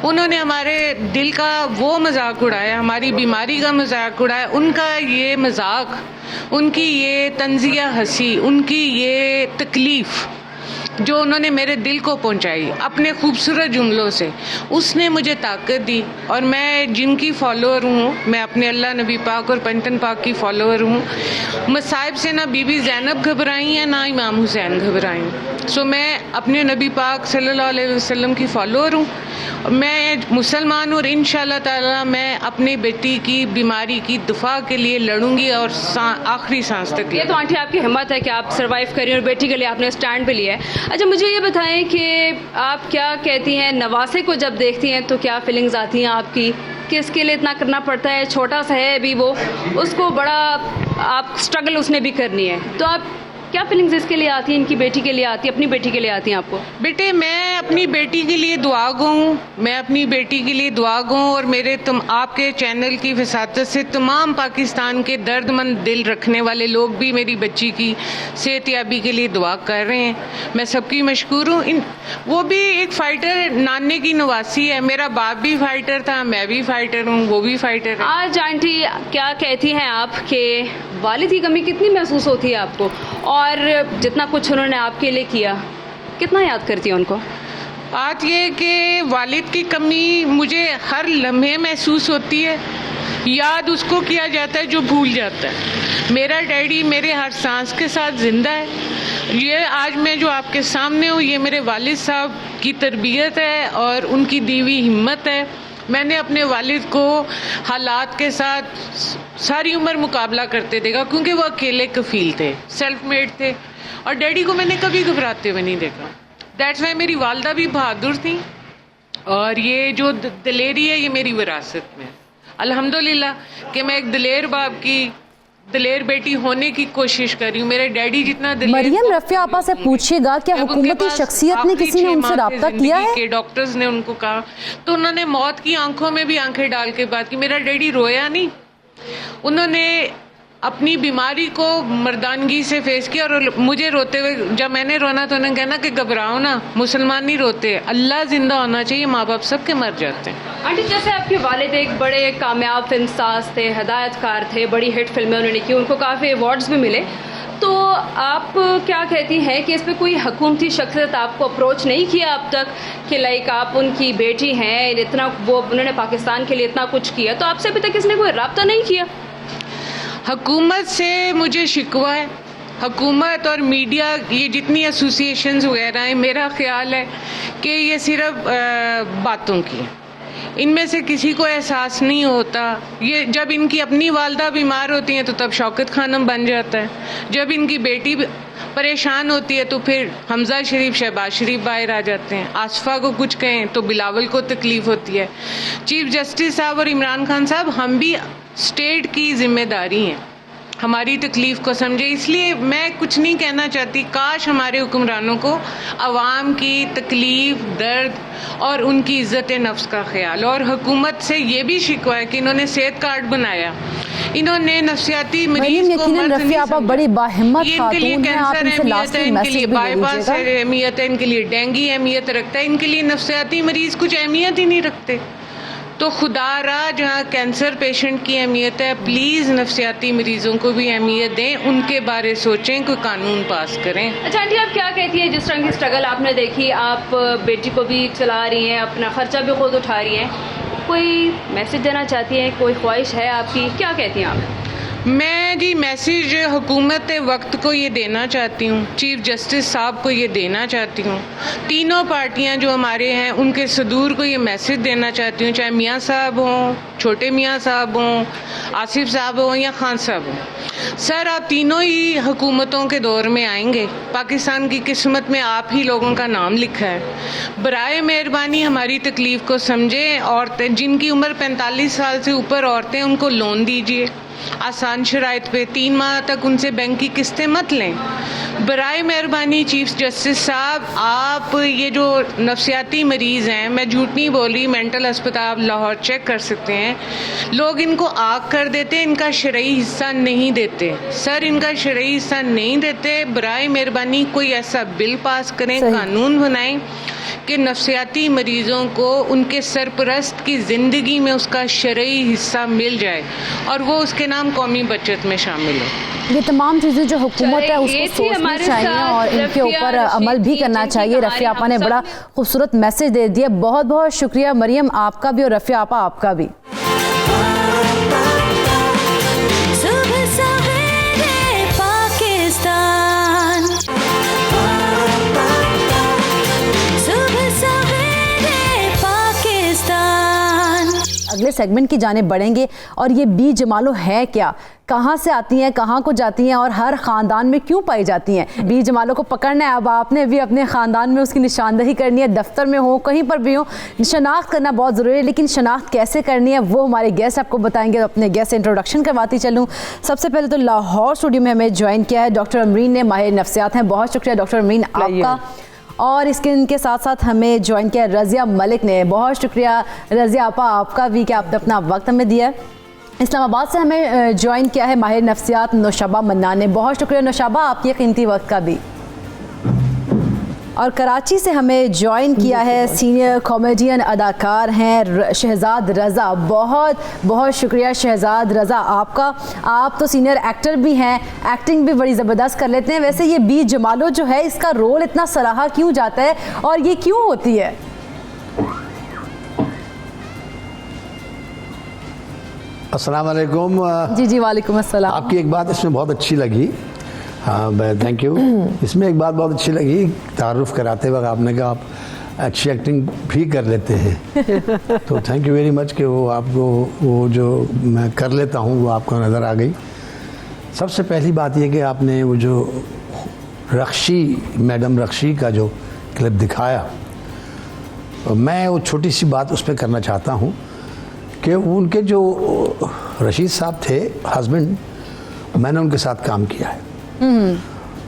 उन्होंने हमारे दिल का वो मजाक उड़ाया, हमारी बीमारी का मजाक उड़ाया। उनका ये मजाक, उनकी ये तंजिया हंसी, उनकी ये तकलीफ़ जो उन्होंने मेरे दिल को पहुंचाई अपने खूबसूरत जुमलों से, उसने मुझे ताकत दी। और मैं जिनकी फॉलोअर हूँ, मैं अपने अल्लाह नबी पाक और पंजतन पाक की फॉलोअर हूँ। मसाइब से ना बीबी ज़ैनब घबराई है, ना इमाम हुसैन घबराई। सो मैं अपने नबी पाक सल्लल्लाहु अलैहि वसल्लम की फॉलोअर हूँ, मैं मुसलमान हूँ, और इंशाअल्लाह ताला मैं अपनी बेटी की बीमारी की दफ़ा के लिए लड़ूंगी और आखिरी सांस तक। ये तो आंटी आपकी हिम्मत है कि आप सर्वाइव करिए और बेटी के लिए आपने स्टैंड भी लिया है। अच्छा, मुझे ये बताएं कि आप क्या कहती हैं, नवासे को जब देखती हैं तो क्या फीलिंग्स आती हैं आपकी कि इसके लिए इतना करना पड़ता है, छोटा सा है अभी वो, उसको बड़ा आप स्ट्रगल उसने भी करनी है, तो आप क्या फीलिंग्स इसके लिए आती हैं, इनकी बेटी के लिए आती है, अपनी बेटी के लिए आती हैं आपको? बेटे, मैं अपनी बेटी के लिए दुआ गो हूँ, मैं अपनी बेटी के लिए दुआ गो हूँ, और मेरे आपके चैनल की वसातत से तमाम पाकिस्तान के दर्दमंद दिल रखने वाले लोग भी मेरी बच्ची की सेहतयाबी के लिए दुआ कर रहे हैं। मैं सबकी मशकूर हूँ। वो भी एक फ़ाइटर, नाने की नवासी है, मेरा बाप भी फ़ाइटर था, मैं भी फ़ाइटर हूँ, वो भी फ़ाइटर है। आज आंटी क्या कहती हैं आप कि वालिद की कमी कितनी महसूस होती है आपको, और जितना कुछ उन्होंने आपके लिए किया कितना याद करती है उनको? बात ये कि वालिद की कमी मुझे हर लम्हे महसूस होती है। याद उसको किया जाता है जो भूल जाता है। मेरा डैडी मेरे हर सांस के साथ ज़िंदा है। ये आज मैं जो आपके सामने हूँ, ये मेरे वालिद साहब की तरबियत है और उनकी दी हुई हिम्मत है। मैंने अपने वालिद को हालात के साथ सारी उम्र मुकाबला करते देखा, क्योंकि वो अकेले कफील थे, सेल्फ मेड थे, और डैडी को मैंने कभी घबराते हुए नहीं देखा। दैट्स वाई मेरी वालदा भी बहादुर थी, और ये जो दिलेरी है ये मेरी विरासत में। अल्हम्दुलिल्लाह कि मैं एक दिलेर बाप की दिलेर बेटी होने की कोशिश कर रही हूँ। मेरे डैडी जितना दिलेर मरियम रफिया आपा से पूछिएगा क्या जब उनके हुकूमती पास शख्सियत ने आखिरी किसी ने 6 उनसे माह रब्ता थे किया जिंदगी है? के डॉक्टर्स ने उनको कहा, तो उन्होंने मौत की आंखों में भी आंखें डाल के बात की। मेरा डैडी रोया नहीं, उन्होंने अपनी बीमारी को मर्दानगी से फेस किया। और मुझे रोते हुए जब मैंने रोना तो उन्होंने कहना कि घबराओ ना, मुसलमान नहीं रोते, अल्लाह जिंदा होना चाहिए, माँ बाप सबके मर जाते हैं। आंटी, जैसे आपके वालिद एक बड़े कामयाब फिल्मसाज थे, हदायतकार थे, बड़ी हिट फिल्में उन्होंने की, उनको काफ़ी अवार्ड्स भी मिले, तो आप क्या कहती हैं कि इस पर कोई हुकूमती शख्सियत आपको अप्रोच नहीं किया अब तक कि लाइक आप उनकी बेटी हैं, इतना वो उन्होंने पाकिस्तान के लिए इतना कुछ किया, तो आपसे अभी तक किसने कोई रब्ता नहीं किया? हुकूमत से मुझे शिकवा है, हुकूमत और मीडिया, ये जितनी एसोसिएशंस वगैरह हैं, मेरा ख्याल है कि ये सिर्फ बातों की है। इनमें से किसी को एहसास नहीं होता। ये जब इनकी अपनी वालदा बीमार होती हैं तो तब शौकत खानम बन जाता है, जब इनकी बेटी परेशान होती है तो फिर हमजा शरीफ, शहबाज शरीफ बाहर आ जाते हैं। आसफा को कुछ कहें तो बिलावल को तकलीफ होती है। चीफ जस्टिस साहब और इमरान खान साहब, हम भी स्टेट की जिम्मेदारी हैं, हमारी तकलीफ़ को समझे। इसलिए मैं कुछ नहीं कहना चाहती, काश हमारे हुक्मरानों को आवाम की तकलीफ़, दर्द और उनकी इज़्ज़त नफ्स का ख्याल। और हुकूमत से ये भी शिकवा है कि इन्होंने सेहत कार्ड बनाया, इन्होंने नफसियाती मरीज को रफिया आपा बड़ी बाहिम्मत खातून हैं, आप इनसे लास्ट में इनके लिए मैसेज भी ले बाईपास लीजिएगा। अहमियत है, इनके लिए डेंगी अहमियत रखता है, इनके लिए नफसियाती मरीज कुछ अहमियत ही नहीं रखते। तो खुदा रहा, जहाँ कैंसर पेशेंट की अहमियत है, प्लीज़ नफसियाती मरीज़ों को भी अहमियत दें, उनके बारे सोचें, कोई कानून पास करें। अच्छा आंटी, आप क्या कहती हैं, जिस तरह की स्ट्रगल आपने देखी, आप बेटी को भी चला रही हैं, अपना खर्चा भी खुद उठा रही हैं, कोई मैसेज देना चाहती हैं, कोई ख्वाहिश है आपकी, क्या कहती हैं आप? मैं जी मैसेज हुकूमत वक्त को ये देना चाहती हूँ, चीफ जस्टिस साहब को ये देना चाहती हूँ, तीनों पार्टियाँ जो हमारे हैं उनके सदूर को ये मैसेज देना चाहती हूँ, चाहे मियाँ साहब हों, छोटे मियाँ साहब हों, आसिफ साहब हों या खान साहब हों। सर, आप तीनों ही हुकूमतों के दौर में आएंगे, पाकिस्तान की किस्मत में आप ही लोगों का नाम लिखा है। बराए मेहरबानी हमारी तकलीफ़ को समझें। औरतें जिनकी उम्र 45 साल से ऊपर औरतें, उनको लोन दीजिए आसान शराइत पे, 3 माह तक उनसे बैंक की किस्तें मत लें। बराए मेहरबानी चीफ जस्टिस साहब, आप ये जो नफसियाती मरीज़ हैं, मैं झूठ नहीं बोल रही, मेंटल अस्पताल लाहौर चेक कर सकते हैं, लोग इनको आग कर देते, इनका शरई हिस्सा नहीं देते। सर, इनका शरई हिस्सा नहीं देते। बराए मेहरबानी कोई ऐसा बिल पास करें, कानून बनाएं कि नफसियाती मरीज़ों को उनके सरपरस्त की ज़िंदगी में उसका शरई हिस्सा मिल जाए और वो उसके नाम कौमी बचत में शामिल हो। ये तमाम चीज़ें जो हुकूमत है उसको सोचनी चाहिए और इनके ऊपर अमल भी करना चाहिए। रफिया आपा ने बड़ा खूबसूरत मैसेज दे दिया। बहुत बहुत शुक्रिया मरियम आपका भी और रफिया आपा आपका भी। अगले सेगमेंट की जाने बढ़ेंगे और ये बी जमालो है क्या, कहाँ से आती हैं, कहाँ को जाती हैं और हर ख़ानदान में क्यों पाई जाती हैं। बी जमालो को पकड़ना है, अब आपने भी अपने ख़ानदान में उसकी निशानदही करनी है, दफ्तर में हो, कहीं पर भी हो, शनाख्त करना बहुत ज़रूरी है। लेकिन शनाख्त कैसे करनी है वो हमारे गेस्ट आपको बताएंगे। अपने गेस्ट से इंट्रोडक्शन करवाती चलूँ। सबसे पहले तो लाहौर स्टूडियो में हमें ज्वाइन किया है डॉक्टर अमरीन ने, माहिर नफ्सियात हैं। बहुत शुक्रिया डॉक्टर अमरीन आपका। और इनके साथ साथ हमें ज्वाइन किया रज़िया मलिक ने। बहुत शुक्रिया रज़िया आपा आपका भी कि आपने अपना वक्त हमें दिया। इस्लामाबाद से हमें ज्वाइन किया है माहिर नफ्सियात नौशाबा मन्नान ने। बहुत शुक्रिया नौशाबा आपके कीमती वक्त का भी। और कराची से हमें ज्वाइन किया है सीनियर कॉमेडियन अदाकार हैं शहजाद रज़ा। बहुत बहुत शुक्रिया शहजाद रज़ा आपका। आप तो सीनियर एक्टर भी हैं, एक्टिंग भी बड़ी ज़बरदस्त कर लेते हैं। वैसे ये बी जमालो जो है इसका रोल इतना सराहा क्यों जाता है और ये क्यों होती है? अस्सलाम वालेकुम। जी जी वालेकुम अस्सलाम। आपकी एक बात इसमें बहुत अच्छी लगी, हाँ थैंक यू। इसमें एक बात बहुत अच्छी लगी, तारुफ कराते वक्त आपने कहा आप अच्छी एक्टिंग भी कर लेते हैं तो थैंक यू वेरी मच कि वो आपको वो जो मैं कर लेता हूँ वो आपको नज़र आ गई। सबसे पहली बात ये कि आपने वो जो रख्शी, मैडम रख्शी का जो क्लिप दिखाया, मैं वो छोटी सी बात उस पर करना चाहता हूँ कि उनके जो रशीद साहब थे हस्बैंड, मैंने उनके साथ काम किया है,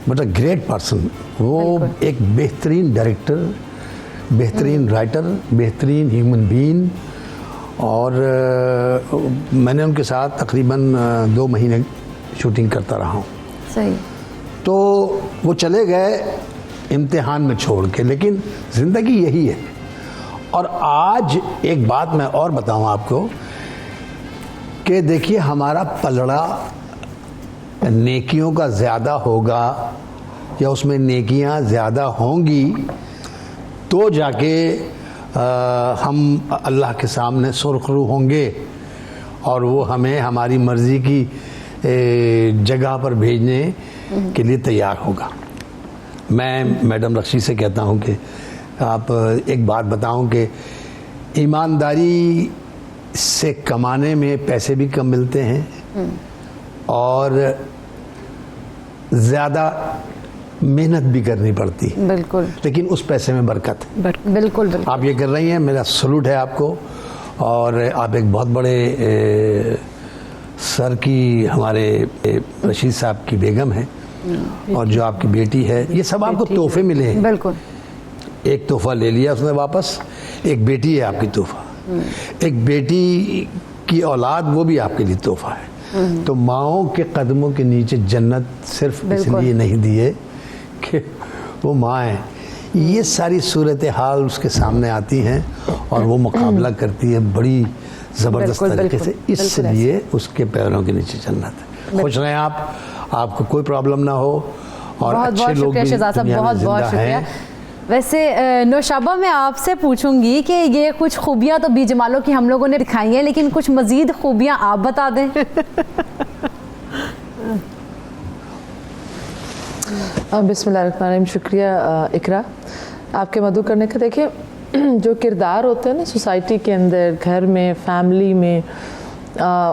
बट अ ग्रेट पर्सन। वो एक बेहतरीन डायरेक्टर, बेहतरीन राइटर, बेहतरीन ह्यूमन बीइंग। और मैंने उनके साथ तकरीबन 2 महीने शूटिंग करता रहा हूँ। सही। तो वो चले गए इम्तिहान में छोड़ के, लेकिन ज़िंदगी यही है। और आज एक बात मैं और बताऊँ आपको कि देखिए, हमारा पलड़ा नेकियों का ज़्यादा होगा या उसमें नेकियां ज़्यादा होंगी तो जाके हम अल्लाह के सामने सुरखरू होंगे और वो हमें हमारी मर्ज़ी की जगह पर भेजने के लिए तैयार होगा। मैं मैडम रक्षी से कहता हूँ कि आप एक बात बताऊँ कि ईमानदारी से कमाने में पैसे भी कम मिलते हैं और ज़्यादा मेहनत भी करनी पड़ती है। बिल्कुल। लेकिन उस पैसे में बरकत है। बिल्कुल बिल्कुल। आप ये कर रही हैं, मेरा सलूट है आपको। और आप एक बहुत बड़े सर की, हमारे रशीद साहब की बेगम है और जो आपकी बेटी है, ये सब आपको तोहफे मिले हैं। बिल्कुल। एक तोहफा ले लिया उसने वापस, एक बेटी है आपकी तोहफा, एक बेटी की औलाद, वो भी आपके लिए तोहफा है। तो माओं के कदमों के नीचे जन्नत सिर्फ इसलिए नहीं दिए कि वो माँ है। ये सारी सूरत हाल उसके सामने आती हैं और वो मुकाबला करती है बड़ी ज़बरदस्त तरीके से, इसलिए उसके पैरों के नीचे जन्नत है। खुश रहें आप, आपको कोई प्रॉब्लम ना हो और अच्छे लोग भी दुनिया में जिंदा हैं। वैसे नौशाबा, मैं आपसे पूछूंगी कि ये कुछ खूबियाँ तो बीजमालों की हम लोगों ने दिखाई हैं, लेकिन कुछ मज़ीद खूबियाँ आप बता दें। बिस्मिल्लाहिर्रहमानिर्रहीम। शुक्रिया इकरा आपके मदद करने का। देखिए, जो किरदार होते हैं ना सोसाइटी के अंदर, घर में, फैमिली में,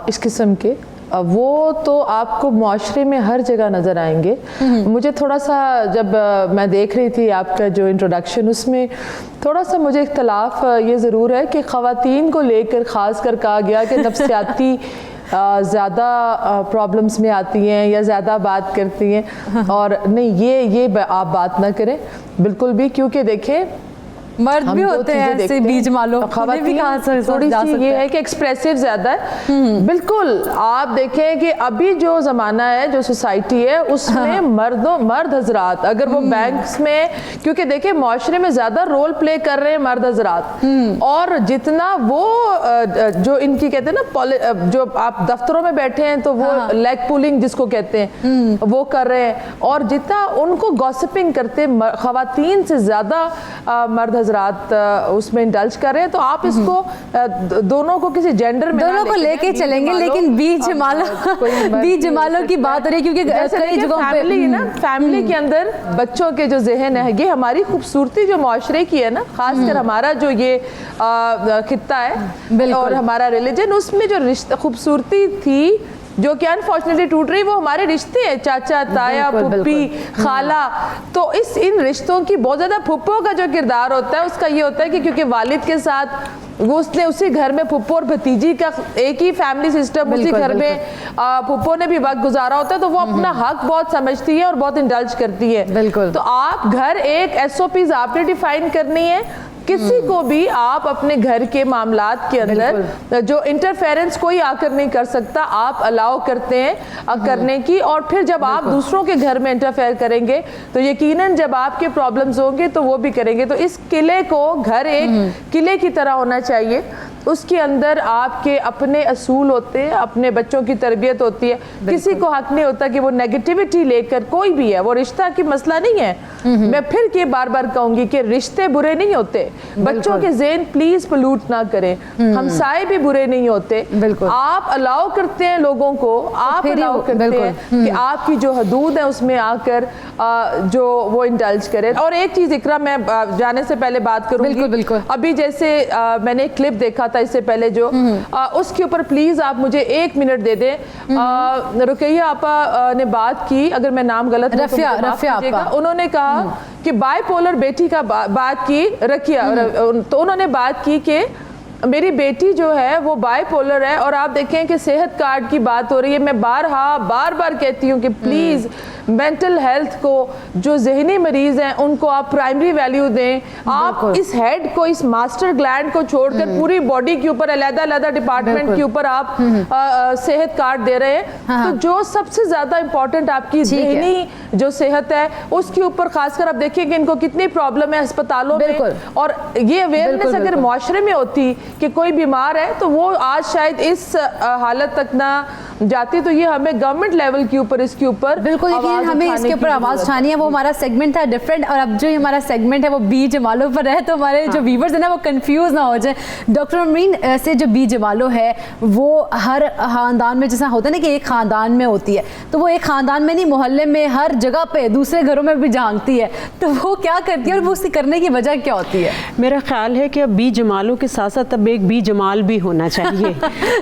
इस किस्म के, वो तो आपको माशरे में हर जगह नज़र आएंगे। मुझे थोड़ा सा, जब मैं देख रही थी आपका जो इंट्रोडक्शन, उसमें थोड़ा सा मुझे इख्तलाफ ये ज़रूर है कि ख़वातीन को लेकर ख़ास कर कहा गया कि नफ्सियाती ज़्यादा प्रॉब्लम्स में आती हैं या ज़्यादा बात करती हैं। और नहीं, ये आप बात ना करें बिल्कुल भी, क्योंकि देखें मर्द भी होते हैं ऐसे बीज मालो, भी कहाँ से थोड़ी सी ये है कि एक्सप्रेसिव ज़्यादा है। बिल्कुल। आप देखें कि अभी जो ज़माना है, जो सोसाइटी है, उसमें मर्द हजरात, अगर वो बैंक्स में, क्योंकि देखें माशरे में ज़्यादा रोल प्ले कर रहे हैं मर्द हजरात, और जितना वो जो इनकी कहते हैं ना, जो आप दफ्तरों में बैठे हैं तो वो लेग पुलिंग जिसको कहते हैं वो कर रहे हैं, और जितना उनको गॉसिपिंग करते ख़वातीन से ज़्यादा मर्द हजरात उसमें इंडल्ज कर रहे हैं। तो आप इसको दोनों को किसी जेंडर में दोनों को लेके चलेंगे, लेकिन बीज जमालों की बात हो रही है, क्योंकि कई जगहों पे ना फैमिली के अंदर बच्चों के जो जहन है, ये हमारी खूबसूरती जो माशरे की है ना, खासकर हमारा जो ये खित्ता है और हमारा रिलीजन, उसमें जो रिश्ता खूबसूरती थी जो कि अनफॉर्चुनेटली टूट रही, वो हमारे रिश्ते हैं, चाचा, ताया, पुप्पी, खाला। तो इन रिश्तों की बहुत ज़्यादा फुप्पो का जो किरदार होता है, उसका ये होता है कि क्योंकि वालिद के साथ वो उसने उसी घर में फुप्पो और भतीजी का एक ही फैमिली सिस्टम, उसी घर में फुप्पो ने भी वक्त गुजारा होता है, तो वो अपना हक बहुत समझती है और बहुत इंडल्ज करती है। बिल्कुल। तो आप घर एक SOPs आपने डिफाइन करनी है। किसी को भी आप अपने घर के मामलात के अंदर जो इंटरफेरेंस कोई आकर नहीं कर सकता, आप अलाउ करते हैं करने की। और फिर जब आप दूसरों के घर में इंटरफेयर करेंगे तो यकीनन जब आपके प्रॉब्लम्स होंगे तो वो भी करेंगे। तो इस किले को, घर एक किले की तरह होना चाहिए, उसके अंदर आपके अपने असूल होते हैं, अपने बच्चों की तरबियत होती है। किसी को हक नहीं होता कि वो नेगेटिविटी लेकर, कोई भी है, वो रिश्ता की मसला नहीं है। मैं फिर के बार बार कहूंगी कि रिश्ते बुरे नहीं होते, बच्चों के ज़हन प्लीज पोल्यूट ना करें, हमसाए भी बुरे नहीं होते। आप अलाउ करते हैं लोगों को, आप अलाउ करते हैं कि आपकी जो हदूद है उसमें आकर जो वो इंडल्ज करें। और एक चीज इकरा, मैं जाने से पहले बात करूंगी, अभी जैसे मैंने एक क्लिप देखा था इससे पहले जो उसके ऊपर प्लीज आप मुझे 1 मिनट दे दें। रुकैया आपा ने बात की, अगर मैं नाम गलत, रफिया, उन्होंने कहा कि बाइपोलर बेटी का बात की, रखिया, तो उन्होंने बात की कि मेरी बेटी जो है वो बाइपोलर है और आप देखें कि सेहत कार्ड की बात हो रही है। मैं बार बार कहती हूँ कि प्लीज़ मेंटल हेल्थ को, जो जहनी मरीज हैं उनको आप प्राइमरी वैल्यू दें। आप इस हेड को, इस मास्टर ग्लैंड को छोड़कर पूरी बॉडी के ऊपर अलग-अलग डिपार्टमेंट के ऊपर आप सेहत कार्ड दे रहे हैं। तो जो सबसे ज़्यादा इंपॉर्टेंट आपकी जहनी जो सेहत है उसके ऊपर खासकर आप देखिए कि इनको कितनी प्रॉब्लम है अस्पतालों में। और ये अवेयरनेस अगर मुआशरे में होती कि कोई बीमार है तो वो आज शायद इस हालत तक ना जाती। तो ये हमें गवर्नमेंट लेवल के ऊपर इसके ऊपर बिल्कुल हमें इसके ऊपर आवाज उठानी है। वो हमारा सेगमेंट था डिफरेंट, और अब जो हमारा सेगमेंट है वो बी जमालो पर है, तो हमारे जो व्यूअर्स है ना वो कंफ्यूज ना हो जाए। डॉक्टर अमीन, ऐसे जो बी जमालो है वो हर खानदान में, जैसा होता है ना कि एक खानदान में होती है, तो वो एक खानदान में नहीं, मोहल्ले में हर जगह पे दूसरे घरों में भी झांकती है, तो वो क्या करती है और वो उसकी करने की वजह क्या होती है? मेरा ख्याल है कि अब बी जमालों के साथ साथ अब एक बी जमाल भी होना चाहिए।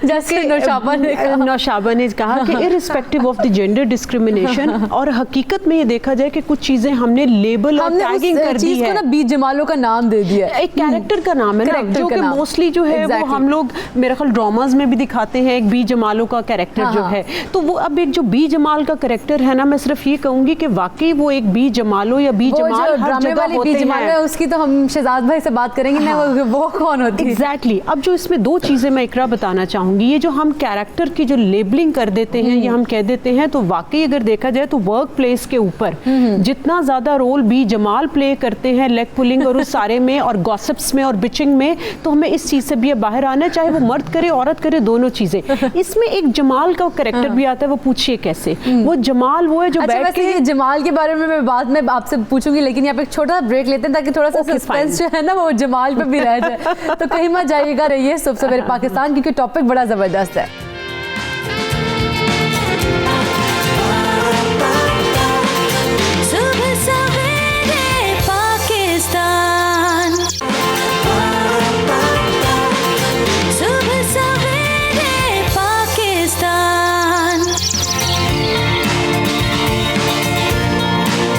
जैसे नौशाबा ने कहा कि irrespective of the gender discrimination, और हकीकत में ये देखा जाए कि कुछ चीजें हमने लेबल और टैगिंग कर दी है, ना बी जमालों का नाम दे दिया, एक कैरेक्टर का नाम है ना, जो कि मोस्टली जो है वो हम लोग मेरे ख्याल ड्रामाज में भी दिखाते हैं एक बी जमालों का कैरेक्टर जो है। तो वो अब एक जो बी जमाल का कैरेक्टर है ना, मैं सिर्फ ये कहूंगी कि वाकई वो एक बी जमालो या बी जमाल हर जगह होते हैं। उसकी तो हम शहजाद भाई से बात करेंगे ना, वो कौन होती है एग्जैक्टली। अब जो इसमें दो चीजें मैं इकरा बताना चाहूंगी, ये जो हम कैरेक्टर की जो लेबलिंग कर देते हैं या हम कह देते हैं, तो वाकई अगर देखा जाए तो वर्क प्लेस के ऊपर जितना ज्यादा रोल बी जमाल प्ले करते हैं लेग पुलिंग और उस सारे में और गॉसिप्स में और बिचिंग में, तो हमें इस चीज से भी बाहर आना, चाहे वो मर्द करे औरत करे, दोनों चीजें। इसमें एक जमाल का कैरेक्टर भी आता है, वो पूछिए कैसे वो जमाल वो है जो बैठ के, जमाल के बारे में मैं बाद में आपसे पूछूंगी, लेकिन यहाँ पे एक छोटा सा ब्रेक लेते हैं ताकि थोड़ा सा सस्पेंस जो है ना वो जमाल पे भी रह जाए। तो कहीं मत जाइएगा, रहिए सुबह सवेरे पाकिस्तान, क्योंकि टॉपिक बड़ा जबरदस्त है।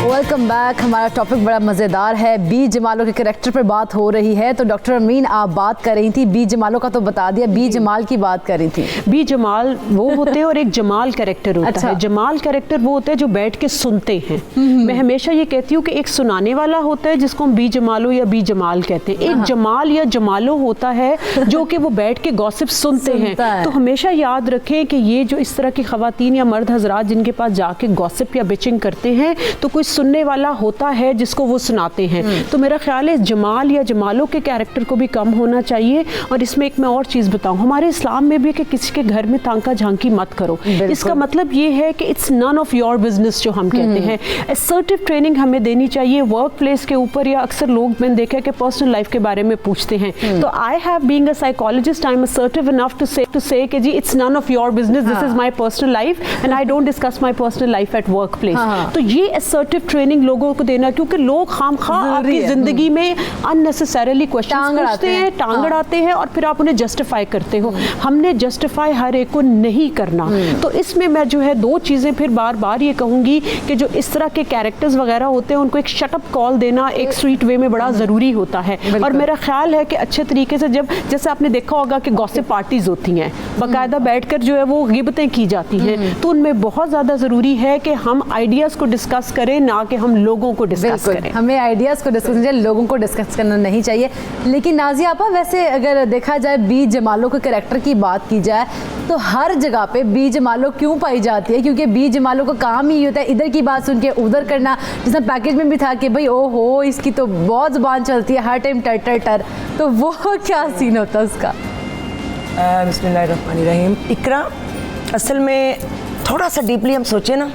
Welcome back. हमारा टॉपिक बड़ा मज़ेदार है, बी जमालों के कैरेक्टर पर बात हो रही है। तो डॉक्टर अमीन, आप बात कर रही थी बी जमालों का, तो बता दिया, बी जमाल की बात कर रही थी। बी जमाल वो होते हैं और एक जमाल कैरेक्टर होता है। जमाल कैरेक्टर वो होता है जो बैठ के सुनते हैं। मैं हमेशा ये कहती हूँ कि एक सुनाने वाला होता है जिसको हम बी जमालो या बी जमाल कहते हैं, एक जमाल या जमालो होता है जो कि वो बैठ के गॉसिप सुनते हैं। तो हमेशा याद रखें कि ये जो इस तरह की खवातीन या मर्द हजरात जिनके पास जाके गॉसिप या बिचिंग करते हैं, तो कोई सुनने वाला होता है जिसको वो सुनाते हैं। तो मेरा ख्याल है जमाल या जमालों के कैरेक्टर को भी कम होना चाहिए। और इसमें एक मैं और चीज़ बताऊं, हमारे इस्लाम में भी कि किसी के घर में तांका झांकी मत करो। इसका मतलब ये है कि it's none of your business, जो हम कहते हैं। असर्टिव ट्रेनिंग हमें देनी चाहिए वर्क प्लेस के ऊपर, या अक्सर लोग मैंने देखा है कि पर्सनल लाइफ के बारे में पूछते हैं। तो I have being a psychologist, I am assertive enough to say कि जी it's none of your business, this is my personal life and I don't discuss my personal life at workplace. तो ये assertive training लोगों को देना, क्योंकि लोग खामखा आपकी जिंदगी में अननेसेसरीली क्वेश्चन पूछते हैं, टांग अड़ाते हैं और फिर आप उन्हें जस्टिफाई करते हो। हमने जस्टिफाई हर एक को नहीं करना। तो इसमें मैं जो है दो चीजें फिर बार बार ये कहूंगी कि जो इस तरह के कैरेक्टर्स वगैरह होते हैं उनको एक शट अप कॉल देना एक स्वीट वे में बड़ा जरूरी होता है। और मेरा ख्याल है कि अच्छे तरीके से, जब जैसे आपने देखा होगा कि गॉसिप पार्टीज होती हैं, बाकायदा बैठकर जो है वो गिबतें की जाती हैं, तो उनमें बहुत ज्यादा जरूरी है कि हम आइडियाज को डिस्कस करें, ना कि हम लोगों को डिस्कस करें। हमें आइडियाज़ को डिस्कस करें, लोगों को डिस्कस करना नहीं चाहिए। लेकिन नाज़िया आपा, वैसे अगर देखा जाए बी जमालों के कैरेक्टर की बात की जाए तो हर जगह पे बी जमालो क्यों पाई जाती है? क्योंकि बी जमालों का काम ही होता है इधर की बात सुन के उधर करना। जैसे पैकेज में भी था कि भाई ओहो इसकी तो बहुत ज़ुबान चलती है, हर टाइम टर टर टर, तो वो क्या सीन होता है उसका? बिस्मिल्लाहिर्रहमानिर्रहीम। इकरा, असल में थोड़ा सा डीपली हम सोचे ना,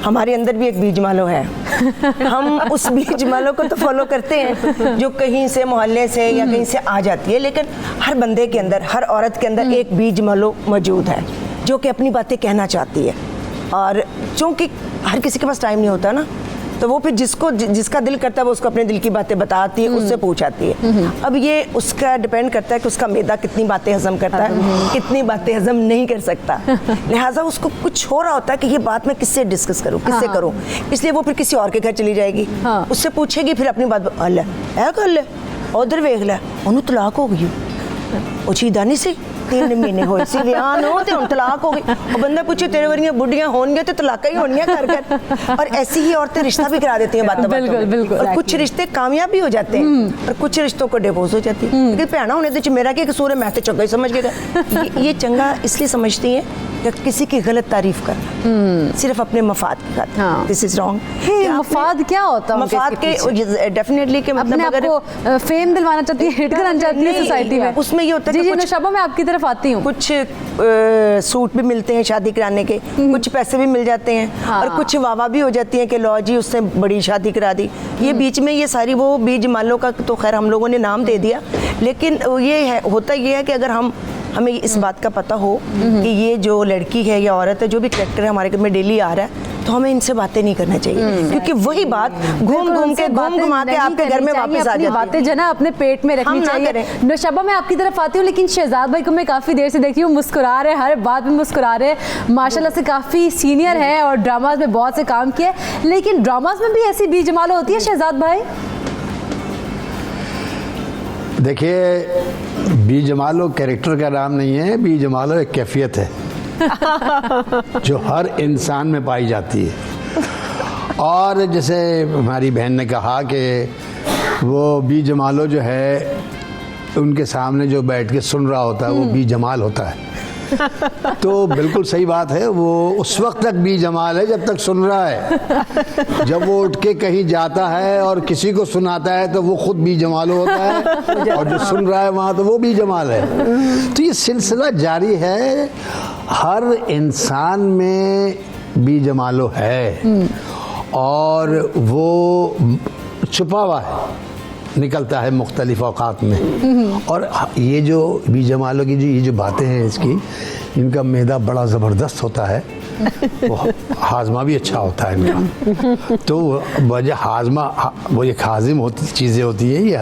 हमारे अंदर भी एक बीज मालो है। हम उस बीज मालो को तो फॉलो करते हैं जो कहीं से मोहल्ले से या कहीं से आ जाती है, लेकिन हर बंदे के अंदर, हर औरत के अंदर एक बीज मालो मौजूद है जो कि अपनी बातें कहना चाहती है। और चूँकि हर किसी के पास टाइम नहीं होता ना, तो वो फिर जिसका दिल करता है वो उसको अपने दिल की बातें बताती है, उससे पूछाती है। अब ये उसका डिपेंड करता है कि उसका मैदा कितनी बातें हजम करता है, कितनी बातें हजम नहीं कर सकता। लिहाजा उसको कुछ हो रहा होता है कि ये बात मैं किससे डिस्कस करूं, किससे करूं, इसलिए वो फिर किसी और के घर चली जाएगी, उससे पूछेगी, फिर अपनी बात, अल्लाह है कर ले, उधर वेख ले, उन्होंने तलाक हो गई, ਉਹ ਚੀਦਾਨੀ ਸੀ 3 ਮਹੀਨੇ ਹੋਏ ਸੀ ਵਿਆਹ ਨੂੰ ਤੇ ਹੁਣ ਤਲਾਕ ਹੋ ਗਈ और बंदा पूछे तेरे वरियां बुढ़ियां होंगे तो तलाका ही होनी है कर और ऐसी ही औरतें रिश्ता भी करा देती हैं बातों बिल्कुल, बिल्कुल। और कुछ रिश्ते कामयाब भी हो जाते हैं और कुछ रिश्तों को डिवोर्स हो जाती है क्योंकि भैना होने तो मेरा क्या कसूर है मैं तो चंगा ही समझ गया ये चंगा इसलिए समझती है कि किसी की गलत तारीफ करना सिर्फ अपने मफाद की खातिर दिस इज रॉन्ग मफाद क्या होता है मफाद के डेफिनेटली के मतलब अगर फेम दिलवाना चाहती है हिट कराना चाहती है सोसाइटी में उसमें ये होता है जी नौशाबा मैं आपकी तरफ आती हूँ कुछ सूट भी मिलते हैं शादी कराने के कुछ पैसे भी मिल जाते हैं और कुछ वाह भी हो जाती है कि लो जी उससे बड़ी शादी करा दी ये बीच में ये सारी वो बीज मालों का तो खैर हम लोगों ने नाम दे दिया लेकिन ये है होता ये है कि अगर हमें इस बात का पता हो कि ये जो लड़की है या औरत है जो भी कैरेक्टर है हमारे घर में डेली आ रहा है तो हमें इनसे बातें नहीं करना चाहिए क्योंकि वही बात घूम घुमा के आपके घर में वापस आ जाती है बातें जो ना अपने पेट में रखनी चाहिए नौशाबा मैं आपकी तरफ आती हूँ लेकिन शहजाद भाई को मैं काफ़ी देर से देखती हूँ मुस्कुरा रहे हर बात में मुस्कुरा रहे माशाल्लाह से काफ़ी सीनियर है और ड्रामाज में बहुत से काम किए लेकिन ड्रामाज में भी ऐसी बेजमाल होती है शहजाद भाई देखिए बीजमालो कैरेक्टर का नाम नहीं है बीजमालो एक कैफियत है जो हर इंसान में पाई जाती है और जैसे हमारी बहन ने कहा कि वो बीजमालो जो है उनके सामने जो बैठ के सुन रहा होता है वो बीजमाल होता है तो बिल्कुल सही बात है वो उस वक्त तक भी जमाल है जब तक सुन रहा है जब वो उठ के कहीं जाता है और किसी को सुनाता है तो वो खुद भी जमाल होता है और जो सुन रहा है वहाँ तो वो भी जमाल है तो ये सिलसिला जारी है हर इंसान में भी जमालो है और वो छुपा हुआ है निकलता है मुख्तलिफ औकात में और ये जो बीजमालों की ये जो बातें हैं इसकी इनका मैदा बड़ा ज़बरदस्त होता है वो हाजमा भी अच्छा होता है मेरा तो वजह हाजमा वो ये हाजिम होती चीज़ें होती हैं ये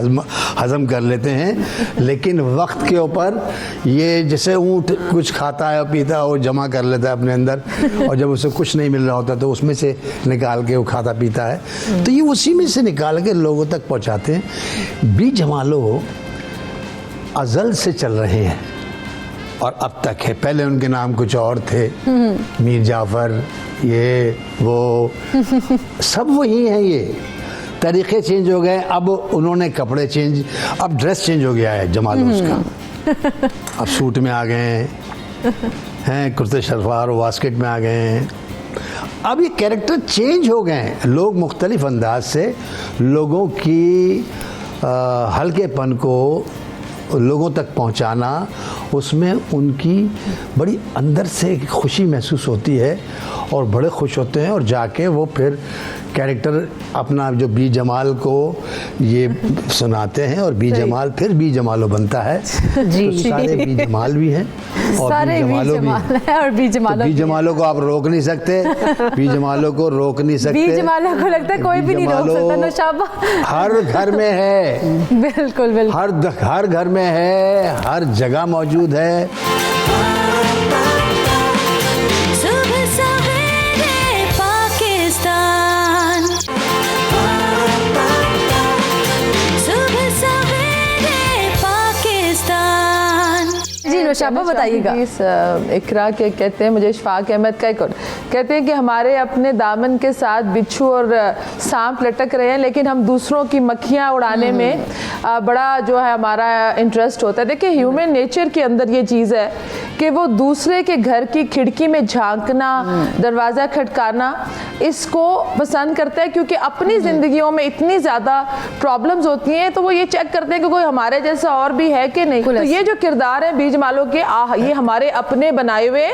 हज़म कर लेते हैं लेकिन वक्त के ऊपर ये जैसे ऊँट कुछ खाता है पीता है और जमा कर लेता है अपने अंदर और जब उसे कुछ नहीं मिल रहा होता तो उसमें से निकाल के वो खाता पीता है तो ये उसी में से निकाल के लोगों तक पहुँचाते हैं बीजमालो अज़ल से चल रहे हैं और अब तक है पहले उनके नाम कुछ और थे मीर जाफ़र ये वो सब वही हैं ये तरीक़े चेंज हो गए अब उन्होंने कपड़े चेंज अब ड्रेस चेंज हो गया है जमाल उसका अब सूट में आ गए हैं कुर्ते शलवार वास्केट में आ गए हैं अब ये कैरेक्टर चेंज हो गए हैं लोग मुख्तलिफ अंदाज से लोगों की हल्केपन को लोगों तक पहुंचाना उसमें उनकी बड़ी अंदर से खुशी महसूस होती है और बड़े खुश होते हैं और जाके वो फिर कैरेक्टर अपना जो बी जमाल को ये सुनाते हैं और बी जमाल फिर बी जमालो बनता है जी तो सारे बी जमाल भी हैं और सारे बी जमालो भी है और बी जमालो बी जमालो को आप रोक नहीं सकते बी जमालो को रोक नहीं सकते बी जमालो को लगता है कोई भी नहीं रोक सकता नौशाबा हर घर में है बिल्कुल बिल्कुल हर घर में है हर जगह मौजूद है नौशाबा बताइएगा इकरा के कहते हैं मुझे इशफाक अहमद का एक और कहते हैं कि हमारे अपने दामन के साथ बिच्छू और सांप लटक रहे हैं लेकिन हम दूसरों की मक्खियाँ उड़ाने में बड़ा जो है हमारा इंटरेस्ट होता है देखिए ह्यूमन नेचर के अंदर ये चीज़ है कि वो दूसरे के घर की खिड़की में झांकना दरवाज़ा खटकाना इसको पसंद करता है क्योंकि अपनी ज़िंदगियों में इतनी ज़्यादा प्रॉब्लम्स होती हैं तो वो ये चेक करते हैं कि कोई हमारे जैसा और भी है कि नहीं तो ये जो किरदार है बीज मालो के ये हमारे अपने बनाए हुए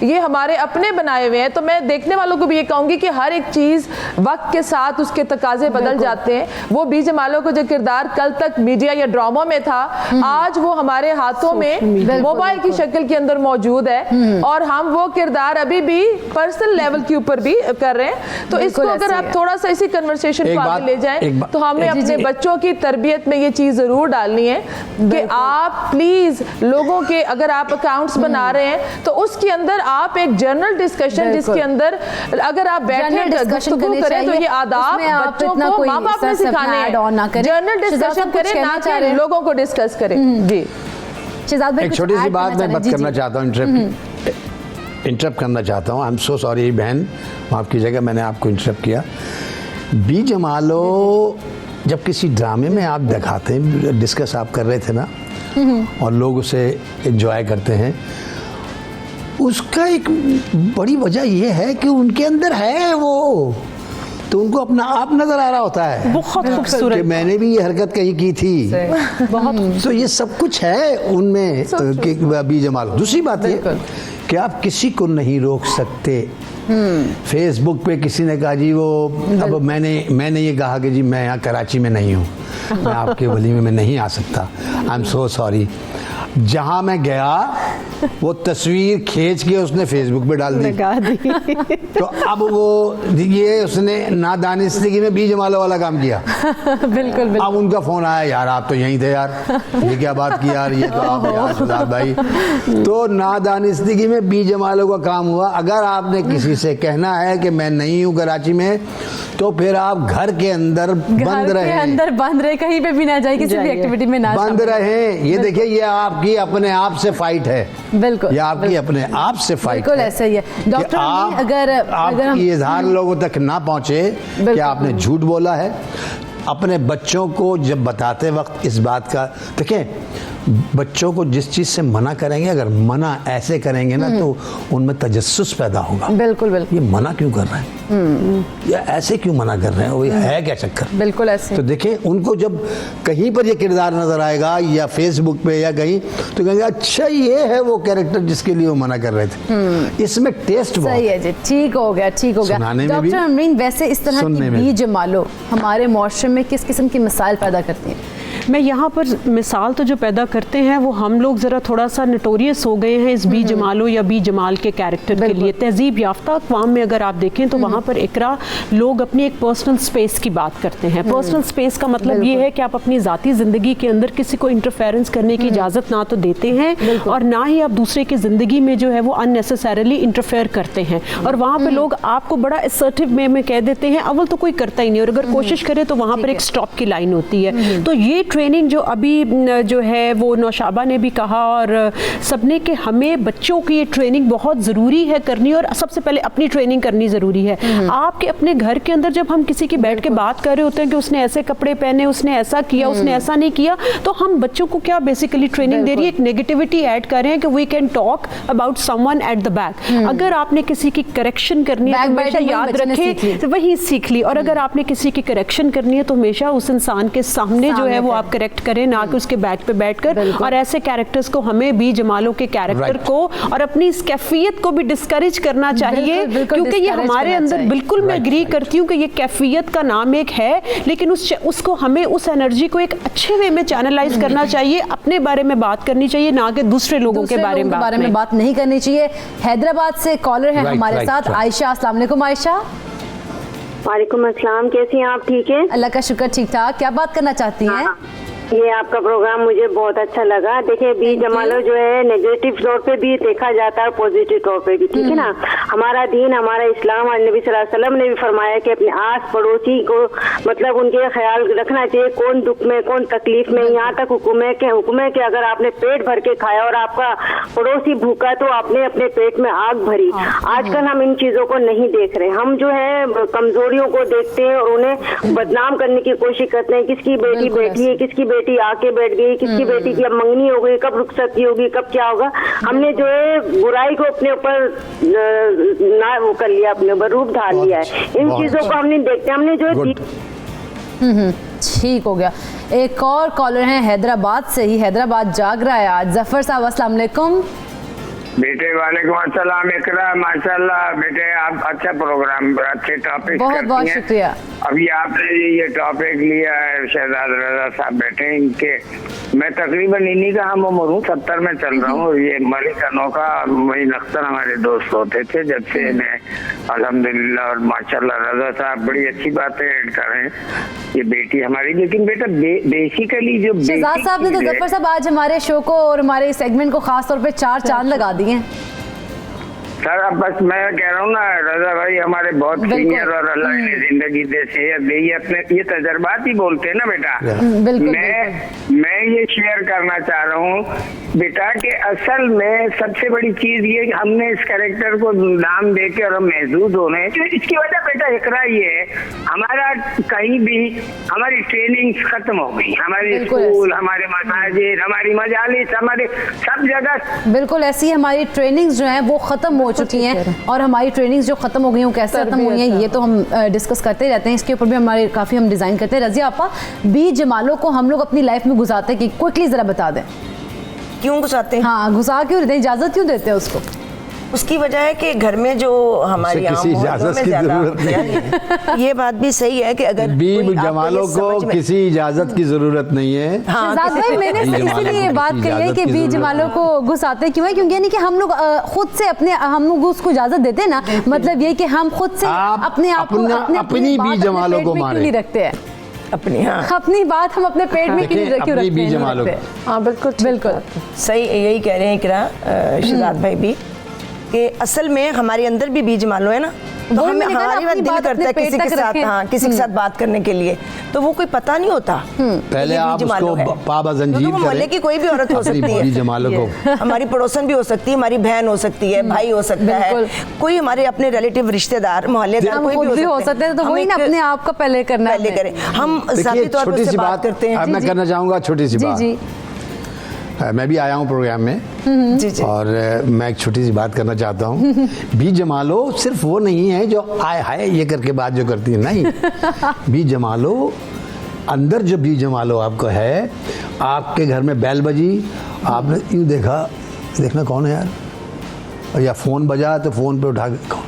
ये हमारे अपने बनाए हुए हैं तो मैं देखने वालों को भी ये कहूँगी कि हर एक चीज़ वक्त के साथ उसके तकाजे बदल जाते हैं वो बीज मालो को जो किरदार कल तक मीडिया या ड्रामा में था आज वो हमारे हाथों में मोबाइल की शक्ल के अंदर मौजूद है और हम वो किरदार अभी भी पर्सनल लेवल के ऊपर भी कर रहे हैं तो इसको अगर आप थोड़ा सा इसी कन्वर्सेशन को आगे ले जाएं तो हमें अपने बच्चों की तरबियत में ये चीज़ ज़रूर डालनी है कि आप प्लीज़ लोगों के अगर आप अकाउंट्स बना रहे हैं तो उसके अंदर आप एक जर्नल डिस्कशन जिसके अंदर अगर आप बैठे गुफ्तगू करें तो ये आदाब बच्चों को माँ बाप ने सिखाने हैं जर्नल डिस्कशन करें ना कि लोगों को डिस्कस करें जी शहजाद भाई एक छोटी सी बात मैं बात करना चाहता हूँ, इंटरप्ट करना चाहता हूँ। आई एम सो सॉरी बहन, माफ़ कीजिएगा मैंने आपको इंटरप्ट किया। बी जमालो जब किसी ड्रामे में आप दिखाते हैं, डिस्कस आप कर रहे थे ना, और लोग उसे एंजॉय करते हैं, उसका एक बड़ी वजह यह है कि उनके अंदर है वो, तो उनको अपना आप नजर आ रहा होता है। बहुत खूबसूरत, मैंने भी ये हरकत कहीं की थी, बहुत। तो ये सब कुछ है उनमें बी जमाल। दूसरी बात ये कि आप किसी को नहीं रोक सकते। फेसबुक पे किसी ने कहा जी वो, अब मैंने ये कहा कि जी मैं यहाँ कराची में नहीं हूँ, मैं आपके वलीमे में नहीं आ सकता, आई एम सो सॉरी। जहाँ मैं गया वो तस्वीर खींच के उसने फेसबुक पे डाल दी। तो अब वो ये उसने नादानिस्ती में बी जमालो वाला काम किया। बिल्कुल। अब उनका फोन आया, यार आप तो यहीं थे यार, ये क्या बात की यार, ये तो आप यार शहजाद भाई। तो नादानिस्ती में बी जमालो का काम हुआ। अगर आपने किसी से कहना है कि मैं नहीं हूँ कराची में, तो फिर आप घर के अंदर बंद रहे, कहीं पे भी ना जाए, किसी भी एक्टिविटी में ना बंद रहे। ये देखिए, ये आपकी अपने आप से फाइट है। बिल्कुल, ये आपकी अपने आप से फाइट बिल्कुल ऐसा ही है डॉक्टर। अगर आपकी इजहार लोगों तक ना पहुंचे कि आपने झूठ बोला है, अपने बच्चों को जब बताते वक्त इस बात का, देखें बच्चों को जिस चीज से मना करेंगे, अगर मना ऐसे करेंगे ना तो उनमें तजस्सुस पैदा होगा। बिल्कुल। ये मना क्यों कर रहे हैं, या ऐसे क्यों मना कर रहे हैं, वो है क्या चक्कर। बिल्कुल ऐसे। तो देखें, उनको जब कहीं पर ये किरदार नजर आएगा या फेसबुक पे या कहीं, तो कहेंगे अच्छा ये है वो कैरेक्टर जिसके लिए वो मना कर रहे थे। इसमें टेस्ट सही है जी, ठीक हो गया। डॉक्टर अमरीन, वैसे इस तरह की बी जमालो हमारे मुआशरे में किस किस्म की मिसाल पैदा करती हैं? मैं यहाँ पर मिसाल तो जो पैदा करते हैं वो हम लोग ज़रा थोड़ा सा नोटोरियस हो गए हैं इस बी जमालो या बी जमाल के कैरेक्टर के लिए। तहजीब याफ्ता अक़वाम में अगर आप देखें तो वहाँ पर इकरा लोग अपनी एक पर्सनल स्पेस की बात करते हैं। पर्सनल स्पेस का मतलब ये है कि आप अपनी ज़ाती ज़िंदगी के अंदर किसी को इंटरफेरेंस करने की इजाज़त ना तो देते हैं और ना ही आप दूसरे की ज़िंदगी में जो है वो अननेसेसरली इंटरफेयर करते हैं। और वहाँ पर लोग आपको बड़ा असर्टिव वे में कह देते हैं, अव्वल तो कोई करता ही नहीं, और अगर कोशिश करे तो वहाँ पर एक स्टॉप की लाइन होती है। तो ये ट्रेनिंग जो अभी जो है वो नौशाबा ने भी कहा और सबने कि हमें बच्चों की ये ट्रेनिंग बहुत ज़रूरी है करनी, और सबसे पहले अपनी ट्रेनिंग करनी ज़रूरी है। आपके अपने घर के अंदर जब हम किसी की बैठ के बात कर रहे होते हैं कि उसने ऐसे कपड़े पहने, उसने ऐसा किया, उसने ऐसा नहीं किया, तो हम बच्चों को क्या बेसिकली ट्रेनिंग दे रही है, एक नेगेटिविटी ऐड कर रहे हैं कि we can talk about someone at the back. अगर आपने किसी की करेक्शन करनी है तो हमेशा याद रखें वही सीख ली, और अगर आपने किसी की करेक्शन करनी है तो हमेशा उस इंसान के सामने जो है वो आप करेक्ट करें, ना कि उसके बैक पे बैठकर। और ऐसे कैरेक्टर्स को हमें बी जमालों के कैरेक्टर को और अपनी इस कैफियत को भी डिस्करेज करना चाहिए, क्योंकि ये हमारे अंदर बिल्कुल मैं एग्री करती हूँ कि ये कैफियत का नाम एक है, लेकिन उसको हमें उस एनर्जी को एक अच्छे वे में चैनलाइज करना चाहिए, अपने बारे में बात करनी चाहिए, ना कि दूसरे लोगों के बारे में बात नहीं करनी चाहिए। हैदराबाद से कॉलर है हमारे साथ आयशा। अस्सलाम वालेकुम आयशा। वालेकुम अस्सलाम, कैसी हैं आप? ठीक है, अल्लाह का शुक्र, ठीक ठाक। क्या बात करना चाहती हैं? ये आपका प्रोग्राम मुझे बहुत अच्छा लगा। देखिए, बी जमालो जो है नेगेटिव तौर पे भी देखा जाता है और पॉजिटिव तौर पे भी, ठीक है ना। हमारा दीन, हमारा इस्लाम और नबी सल्लल्लाहु अलैहि वसल्लम ने भी फरमाया कि अपने आस पड़ोसी को मतलब उनके ख्याल रखना चाहिए, कौन दुख में कौन तकलीफ में। यहाँ तक हुक्म है कि अगर आपने पेट भर के खाया और आपका पड़ोसी भूखा तो आपने अपने पेट में आग भरी। आजकल हम इन चीजों को नहीं देख रहे, हम जो है कमजोरियों को देखते हैं और उन्हें बदनाम करने की कोशिश करते हैं। किसकी बेटी बैठी है, किसकी बेटी आके बैठ गई, किसकी बेटी की अब मंगनी हो गई, कब रुखसती होगी, कब क्या होगा। हमने जो है बुराई को अपने ऊपर ना वो कर लिया, अपने ऊपर रूप धार लिया है। इन चीजों को हमने देखते, हमने जो है ठीक हो गया। एक और कॉलर है हैदराबाद से ही, हैदराबाद जाग रहा है आज। जफर साहब अस्सलाम वालेकुम। बेटे वालेकुम अस्सलाम। इकरा माशाल्लाह बेटे, आप अच्छा प्रोग्राम, अच्छे टॉपिक बहुत बहुत शुक्रिया। अभी आपने ये टॉपिक लिया है, शहजाद रजा साहब बैठे हैं, इनके मैं तकरीबन इन्हीं का हम उम्र हूँ, 70 में चल रहा हूँ। ये मलिक अनोखा वही अख्तर हमारे दोस्त होते थे जब से मैं अल्हम्दुलिल्लाह, और माशाल्लाह रजा साहब बड़ी अच्छी बातें ऐड कर रहे हैं। ये बेटी हमारी, लेकिन बेटा बेसिकली जो शहजाद साहब ने तो जफर साहब आज हमारे शो को और हमारे सेगमेंट को खास तौर पे 4 चांद लगा दिए। सर अब बस मैं कह रहा हूँ ना रजा भाई हमारे बहुत सीनियर और अल्लाह ने जिंदगी दे सेहत दे, ये अपने ये तजर्बात ही बोलते हैं ना बेटा। मैं ये शेयर करना चाह रहा हूँ बेटा कि असल में सबसे बड़ी चीज ये कि हमने इस कैरेक्टर को नाम दे के और हम महसूस हो रहे हैं। इसकी वजह बेटा इकरा ये है, हमारा कहीं भी हमारी ट्रेनिंग खत्म हो गई, हमारे स्कूल, हमारे मसाजिद, हमारी मजालिस, हमारे सब जगह बिल्कुल ऐसी हमारी ट्रेनिंग्स जो हैं वो खत्म हो चुकी हैं। और हमारी ट्रेनिंग्स जो खत्म हो गई हैं कैसे खत्म हुई हैं ये तो हम डिस्कस करते रहते हैं, इसके ऊपर भी हमारे काफ़ी हम डिज़ाइन करते हैं। रज़िया आपा, बी जमालों को हम लोग अपनी लाइफ में घुसाते हैं कि क्विकली ज़रा बता दें क्यों घुसाते हैं? हाँ, घुसा क्यों देते हैं, इजाज़त क्यों देते हैं उसको? उसकी वजह है कि घर में जो हमारी किसी इजाजत की जरूरत नहीं। ये बात भी सही है कि अगर बी जमालों को किसी इजाजत की जरूरत नहीं है। हाँ, भाई मैंने इसीलिए ये बात कही है कि बी जमालों को घुसाते क्यों है, क्योंकि यानी कि हम लोग खुद से हम लोग उसको इजाजत देते हैं ना, मतलब ये कि हम खुद से अपने आप को अपनी बी जमालों को मारे रखते हैं, अपनी बात हम अपने पेट में क्यों रखते हैं? हाँ बिल्कुल सही, यही कह रहे हैं इकरा शहजाद भाई भी कि असल में हमारे अंदर भी बीज मालो है ना, तो हमें हमारी बात दिल करता है किसी के साथ, हाँ किसी के साथ बात करने के लिए, तो वो कोई पता नहीं होता। पहले आप उसको पाबा जंजीर करें, मोहल्ले की कोई भी औरत हो सकती है, हमारी पड़ोसन भी हो सकती है, हमारी बहन हो सकती है, भाई हो सकता है, कोई हमारे अपने रिलेटिव रिश्तेदार मोहल्लेदार कोई भी हो सकता है। तो वही ना अपने आप का पहले करना करें। हम ज़ाती तौर पर उससे बात करते हैं। मैं करना चाहूँगा छोटी सी बात। मैं भी आया हूँ प्रोग्राम में और मैं एक छोटी सी बात करना चाहता हूँ। बी जमालो सिर्फ वो नहीं है जो आए हाय ये करके बात जो करती है, नहीं। बी जमालो अंदर जो बी जमालो आपको है, आपके घर में बैल बजी, आपने यूँ देखना कौन है यार, और या फ़ोन बजा तो फ़ोन पे उठा के कौन,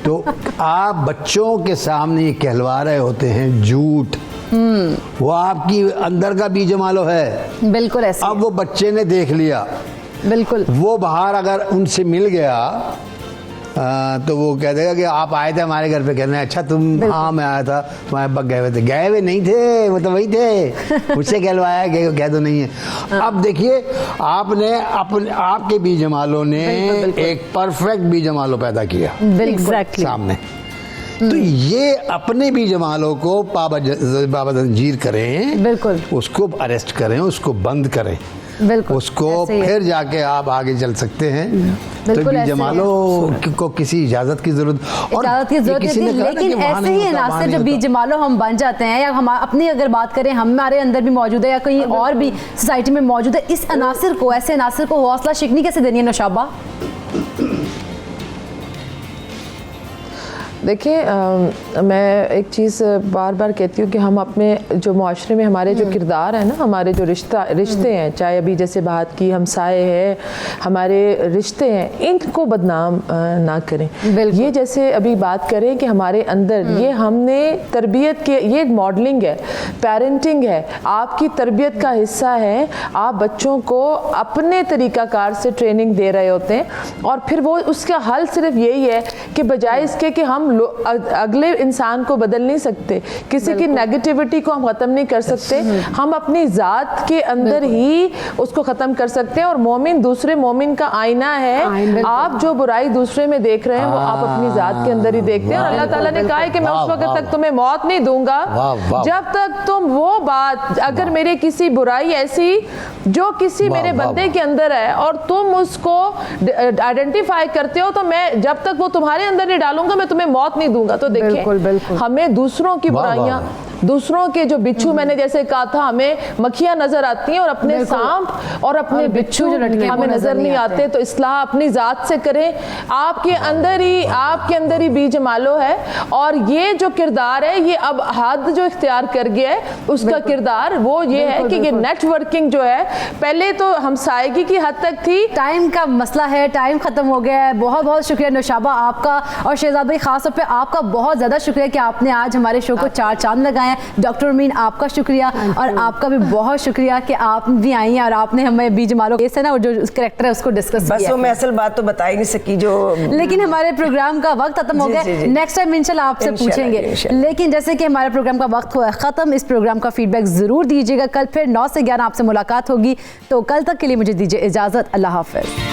तो आप बच्चों के सामने कहलवा रहे होते हैं झूठ, वो आपकी अंदर का बीज मालो है। बिल्कुल ऐसे। अब वो बच्चे ने देख लिया, बिल्कुल वो बाहर अगर उनसे मिल गया तो वो कह देगा कि आप आए थे हमारे घर पे, कहना है अच्छा तुम, हाँ मैं आया था, तुम्हारे पास गए हुए थे, गए हुए नहीं थे, वो तो वही थे, मुझसे कहलवाया, कह दो नहीं है। अब देखिए आपने आपके बीज मालो ने एक परफेक्ट बीज मालो पैदा किया सामने, तो ये अपने भी जमालों को बाबा जंजीर करें, बिल्कुल उसको अरेस्ट करें, उसको बंद करें, बिल्कुल उसको फिर जाके आप आगे चल सकते हैं। तो भी जमालों को किसी इजाजत की जरूरत नहीं, लेकिन ऐसे ही अनासर जो बी जमालो हम बन जाते हैं, या हम अपनी अगर बात करें हमारे अंदर भी मौजूद है या कहीं और भी सोसाइटी में मौजूद है, इस अनासर को, ऐसे अनासर को हौसला शिकनी कैसे देनी है नौशाबा? देखिए मैं एक चीज़ बार बार कहती हूँ कि हम अपने जो माशरे में हमारे जो किरदार है ना, हमारे जो रिश्ते हैं, चाहे अभी जैसे बात की हमसाए हैं, हमारे रिश्ते हैं, इनको बदनाम ना करें। ये जैसे अभी बात करें कि हमारे अंदर ये हमने तरबियत के, ये मॉडलिंग है, पेरेंटिंग है, आपकी तरबियत का हिस्सा है। आप बच्चों को अपने तरीक़ाकार से ट्रेनिंग दे रहे होते हैं और फिर वो उसका हल सिर्फ यही है कि बजाय इसके कि हम अगले इंसान को बदल नहीं सकते, किसी की नेगेटिविटी को हम ख़त्म नहीं कर सकते, हम अपनी ज़ात के अंदर ही उसको ख़त्म कर सकते हैं। और मोमिन दूसरे मोमिन का आईना है, आप जो बुराई दूसरे में देख रहे हैं वो आप अपनी ज़ात के अंदर ही देखते हैं। और अल्लाह ताला ने कहा है कि मैं उस वक्त तक तुम्हें मौत नहीं दूंगा जब तक तुम वो बात, अगर मेरे किसी बुराई ऐसी जो किसी मेरे बंदे के अंदर है और तुम उसको आइडेंटिफाई करते हो, तो मैं जब तक वो तुम्हारे अंदर नहीं डालूंगा मैं तुम्हें मौत नहीं दूंगा। तो देखिए हमें दूसरों की बुराइयां, दूसरों के जो बिच्छू, मैंने जैसे कहा था, हमें मक्खियां नजर आती हैं और अपने सांप और अपने बिच्छू हमें नजर नहीं आते। तो इस्लाह अपनी जात से करें, आपके अंदर ही बीज मालो है। और ये जो किरदार है, ये अब हद जो इख्तियार कर गया है उसका किरदार वो ये है कि ये नेटवर्किंग जो है, पहले तो हमसायगी की हद तक थी। टाइम का मसला है, टाइम खत्म हो गया है। बहुत बहुत शुक्रिया नौशाबा आपका, और शहजाद भाई खास तौर पे आपका बहुत ज्यादा शुक्रिया कि आपने आज हमारे शो को 4 चांद लगाए। डॉक्टर उर्मीन आपका शुक्रिया, और आपका भी बहुत शुक्रिया कि आप भी आई हैं और आपने हमें बीज मालो केस है ना, और जो कैरेक्टर है उसको डिस्कस किया। बस वो मैं असल बात तो बता ही नहीं सकी जो, लेकिन हमारे प्रोग्राम का वक्त खत्म हो गया। नेक्स्ट टाइम इंशाल्लाह आपसे पूछेंगे। लेकिन जैसे कि हमारे प्रोग्राम का वक्त हुआ खत्म, इस प्रोग्राम का फीडबैक जरूर दीजिएगा। कल फिर 9 से 11 आपसे मुलाकात होगी, तो कल तक के लिए मुझे दीजिए इजाजत। अल्लाह हाफिज।